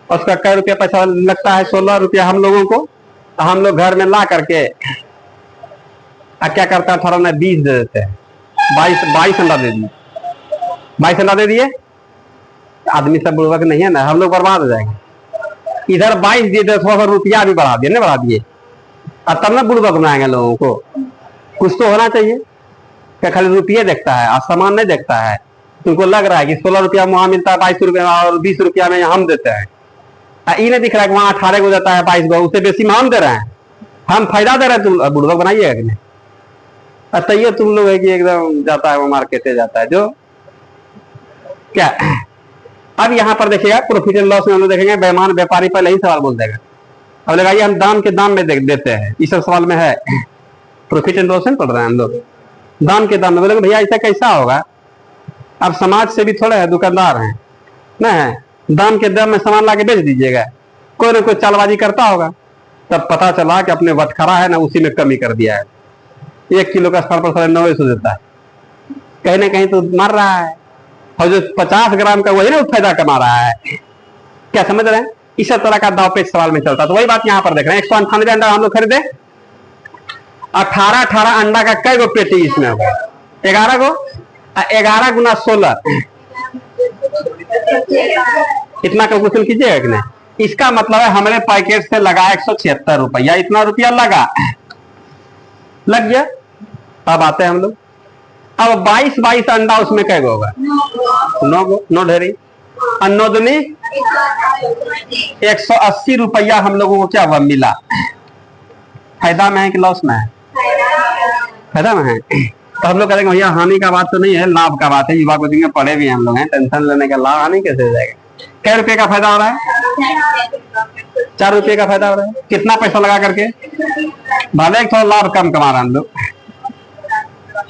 और उसका कै रुपया पैसा लगता है? 16 रुपया हम लोगों को। तो हम लोग घर में ला करके क्या करता है, 18 में 20 दे देते हैं, 22 अंडा दे दिए, 22 अंडा दे दिए। आदमी सब बुड़बक नहीं है ना, हम लोग बर्बाद हो जाएंगे। इधर 22 दिए, 100 रुपया भी बढ़ा दिए, नहीं बढ़ा दिए, और तब ना बुड़बक बनाएंगे लोगों को। कुछ तो होना चाहिए। क्या खाली रुपये देखता है और सामान नहीं देखता है? तुमको लग रहा है कि 16 रुपया वहां मिलता है 22 रुपया और 20 रुपया में हम देते हैं। ये नहीं दिख रहा है कि वहां 18 को देता है 22 को, उससे बेसी में हम दे रहे हैं, हम फायदा दे रहे हैं। तुम बुड़बक बनाइएगा कि नहीं? तैयो तुम लोग है कि एकदम जाता है वो मार्केट जाता है जो क्या। अब यहाँ पर देखिएगा प्रॉफिट एंड लॉस में हम लोग देखेंगे, बेईमान व्यापारी पहले ही सवाल बोल देगा। अब लगाइए हम दाम के दाम में देते हैं, इस सवाल में है प्रॉफिट एंड लॉस में पढ़ रहे हैं हम लोग। दाम के दाम में बोले भैया ऐसा कैसा होगा? आप समाज से भी थोड़े है, दुकानदार हैं ना, है दाम के दाम में सामान ला के बेच दीजिएगा। कोई ना कोई चालबाजी करता होगा, तब पता चला कि अपने वटखरा है ना उसी में कमी कर दिया है। 1 किलो का स्थान पर 950 देता है, कहीं ना कहीं तो मार रहा है। और जो 50 ग्राम का वही ना फायदा कमा रहा है। क्या समझ रहे हैं? इस तरह का दाव पेच सवाल में चलता। तो वही बात यहाँ पर देख रहे हैं, 198 अंडा हम लोग खरीदे, 18 अंडा का कई गो पेटी इसमें होगा? 11 गो। 11 गुना 16, इतना कैलकुलेशन कीजिएगा कि नहीं? इसका मतलब है हमारे पैकेट से लगा 176 रुपया, इतना रुपया लगा, लग गया। अब आते हैं हम लोग, अब 22 अंडा उसमें कै गो होगा? 9 गो, 9 ढेरी, 9 दूनी 180 रुपया हम लोगों को क्या हुआ? मिला। फायदा में है कि लॉस में है? फायदा में है। तो हम लोग करेंगे भैया हानि का बात तो नहीं है, लाभ का बात है। युवा को देंगे, पढ़े भी हम लोग हैं, टेंशन लेने का लाभ हानि कैसे हो जाएगा? कै रुपये का फायदा हो रहा है? 4 रुपये का फायदा हो रहा है। कितना पैसा लगा करके? भले थोड़ा लाभ कम कमा रहे हैं हम लोग।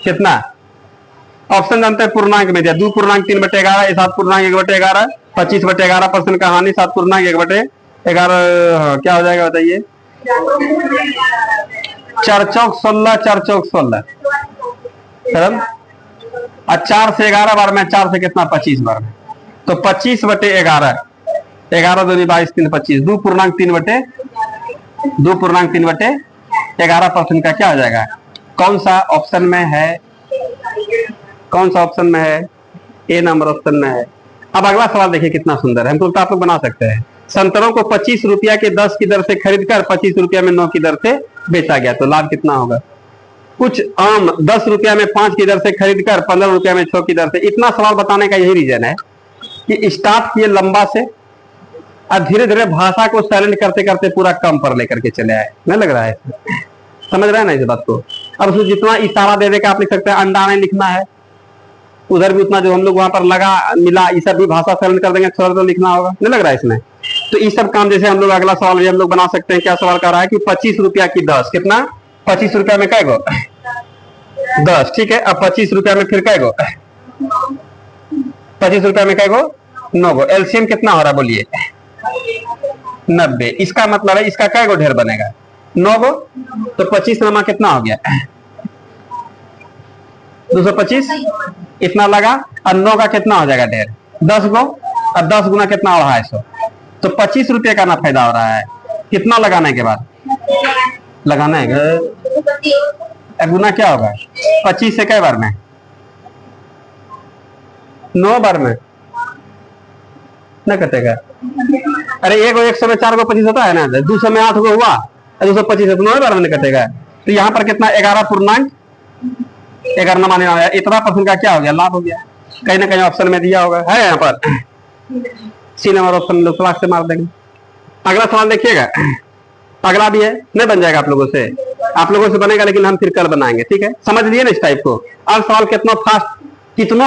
कितना? ऑप्शन जानते हैं, पूर्णांक में दिया 2.3/11, 7.1/11, 25/11% का हानि, 7.1/11, क्या हो जाएगा बताइए? 4 चौक 16, 4 चौक 16, और 4 से 11 बार में, 4 से कितना? 25 बार में, तो 25/11, 11 दूनी 22, 3 25, 2.3/11% का क्या हो जाएगा? कौन सा ऑप्शन में है? कौन सा ऑप्शन में है? ए नंबर ऑप्शन में है। अब अगला सवाल देखिए कितना सुंदर है, हमको तो आप लोग बना सकते हैं। संतरों को 25 रुपया के 10 की दर से खरीदकर 25 रुपया में 9 की दर से बेचा गया, तो लाभ कितना होगा? कुछ आम 10 रुपया में 5 की दर से खरीदकर 15 रुपया में 6 की दर से। इतना सवाल बताने का यही रीजन है कि स्टार्ट किए लंबा से और धीरे धीरे भाषा को साइलेंट करते करते पूरा कम पर लेकर के चले आए। नहीं लग रहा है? समझ रहे हैं ना इस बात को? अब उसमें जितना इशारा दे देकर आप लिख सकते हैं, अंडा नहीं लिखना है, उधर भी उतना जो हम लोग वहां पर लगा मिला, ये सब भी भाषा साइलेंट कर देंगे, थोड़ा तो लिखना होगा। नहीं लग रहा है इसमें? तो ये सब काम जैसे हम लोग अगला सवाल भी हम लोग बना सकते हैं। क्या सवाल कर रहा है कि 25 रुपया की 10, कितना? 25 रुपया में कै गो? 10, ठीक है। अब 25 रुपया में फिर कै गो? 25 रुपया में कै गो? 9 गो। एलसीएम कितना हो रहा है बोलिए? 90। इसका मतलब है इसका कै गो ढेर बनेगा? 9 गो। तो 25 नमा कितना हो गया? 225, इतना लगा, और 9 का कितना हो जाएगा ढेर? 10 गो, और 10 गुना कितना? 250। तो 25 रुपये का ना फायदा हो रहा है। कितना लगाने के बाद? लगाना है गुना क्या होगा? 25 से कै बार में? 9 बार में ना कटेगा। अरे 100 में 4 को 25 होता है ना, 200 में 8 को हुआ, 225 तो 9 बार में कटेगा। तो यहाँ पर कितना? 11.11 माने इतना % का क्या हो गया? लाभ हो गया। कहीं ना कहीं ऑप्शन में दिया होगा, है यहाँ पर सी नंबर ऑप्शन लोग क्लास से मार देंगे। अगला सवाल देखिएगा, अगला भी है, नहीं बन जाएगा आप लोगों से बनेगा, लेकिन हम फिर कल बनाएंगे, ठीक है? समझ लिए ना इस टाइप को? अब सवाल कितना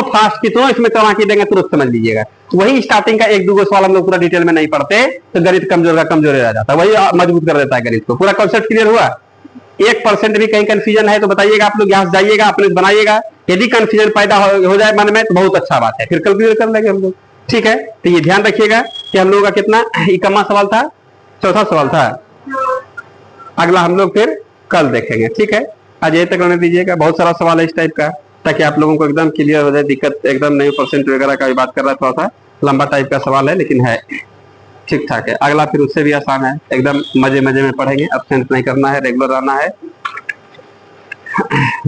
फास्ट कितना इसमें चलाकी देंगे तुरंत समझ लीजिएगा। वही स्टार्टिंग का 1-2 सवाल हम लोग पूरा डिटेल में नहीं पढ़ते तो गणित कमजोर का कमजोर रह जाता है, वही मजबूत कर देता है गणित को। पूरा कॉन्सेप्ट क्लियर हुआ? 1% भी कहीं कंफ्यूजन है तो बताइएगा, आप लोग यहाँ से जाइएगा, अपने बनाइएगा, यदि कंफ्यूजन पैदा हो जाए मन में तो बहुत अच्छा बात है, फिर कल क्लियर कर लेंगे हम लोग। ठीक है, तो ये ध्यान रखिएगा कि हम लोगों का कितना इकम्मा सवाल था, चौथा सवाल था। अगला हम लोग फिर कल देखेंगे। ठीक है, आज यही तक रहने दीजिएगा। बहुत सारा सवाल है इस टाइप का, ताकि आप लोगों को एकदम क्लियर हो जाए, दिक्कत एकदम नहीं। परसेंट वगैरह का भी बात कर रहा, थोड़ा सा लंबा टाइप का सवाल है, लेकिन है ठीक ठाक है। अगला फिर उससे भी आसान है, एकदम मजे मजे में पढ़ेंगे, एब्सेंट नहीं करना है, रेगुलर रहना है।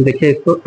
देखिए इसको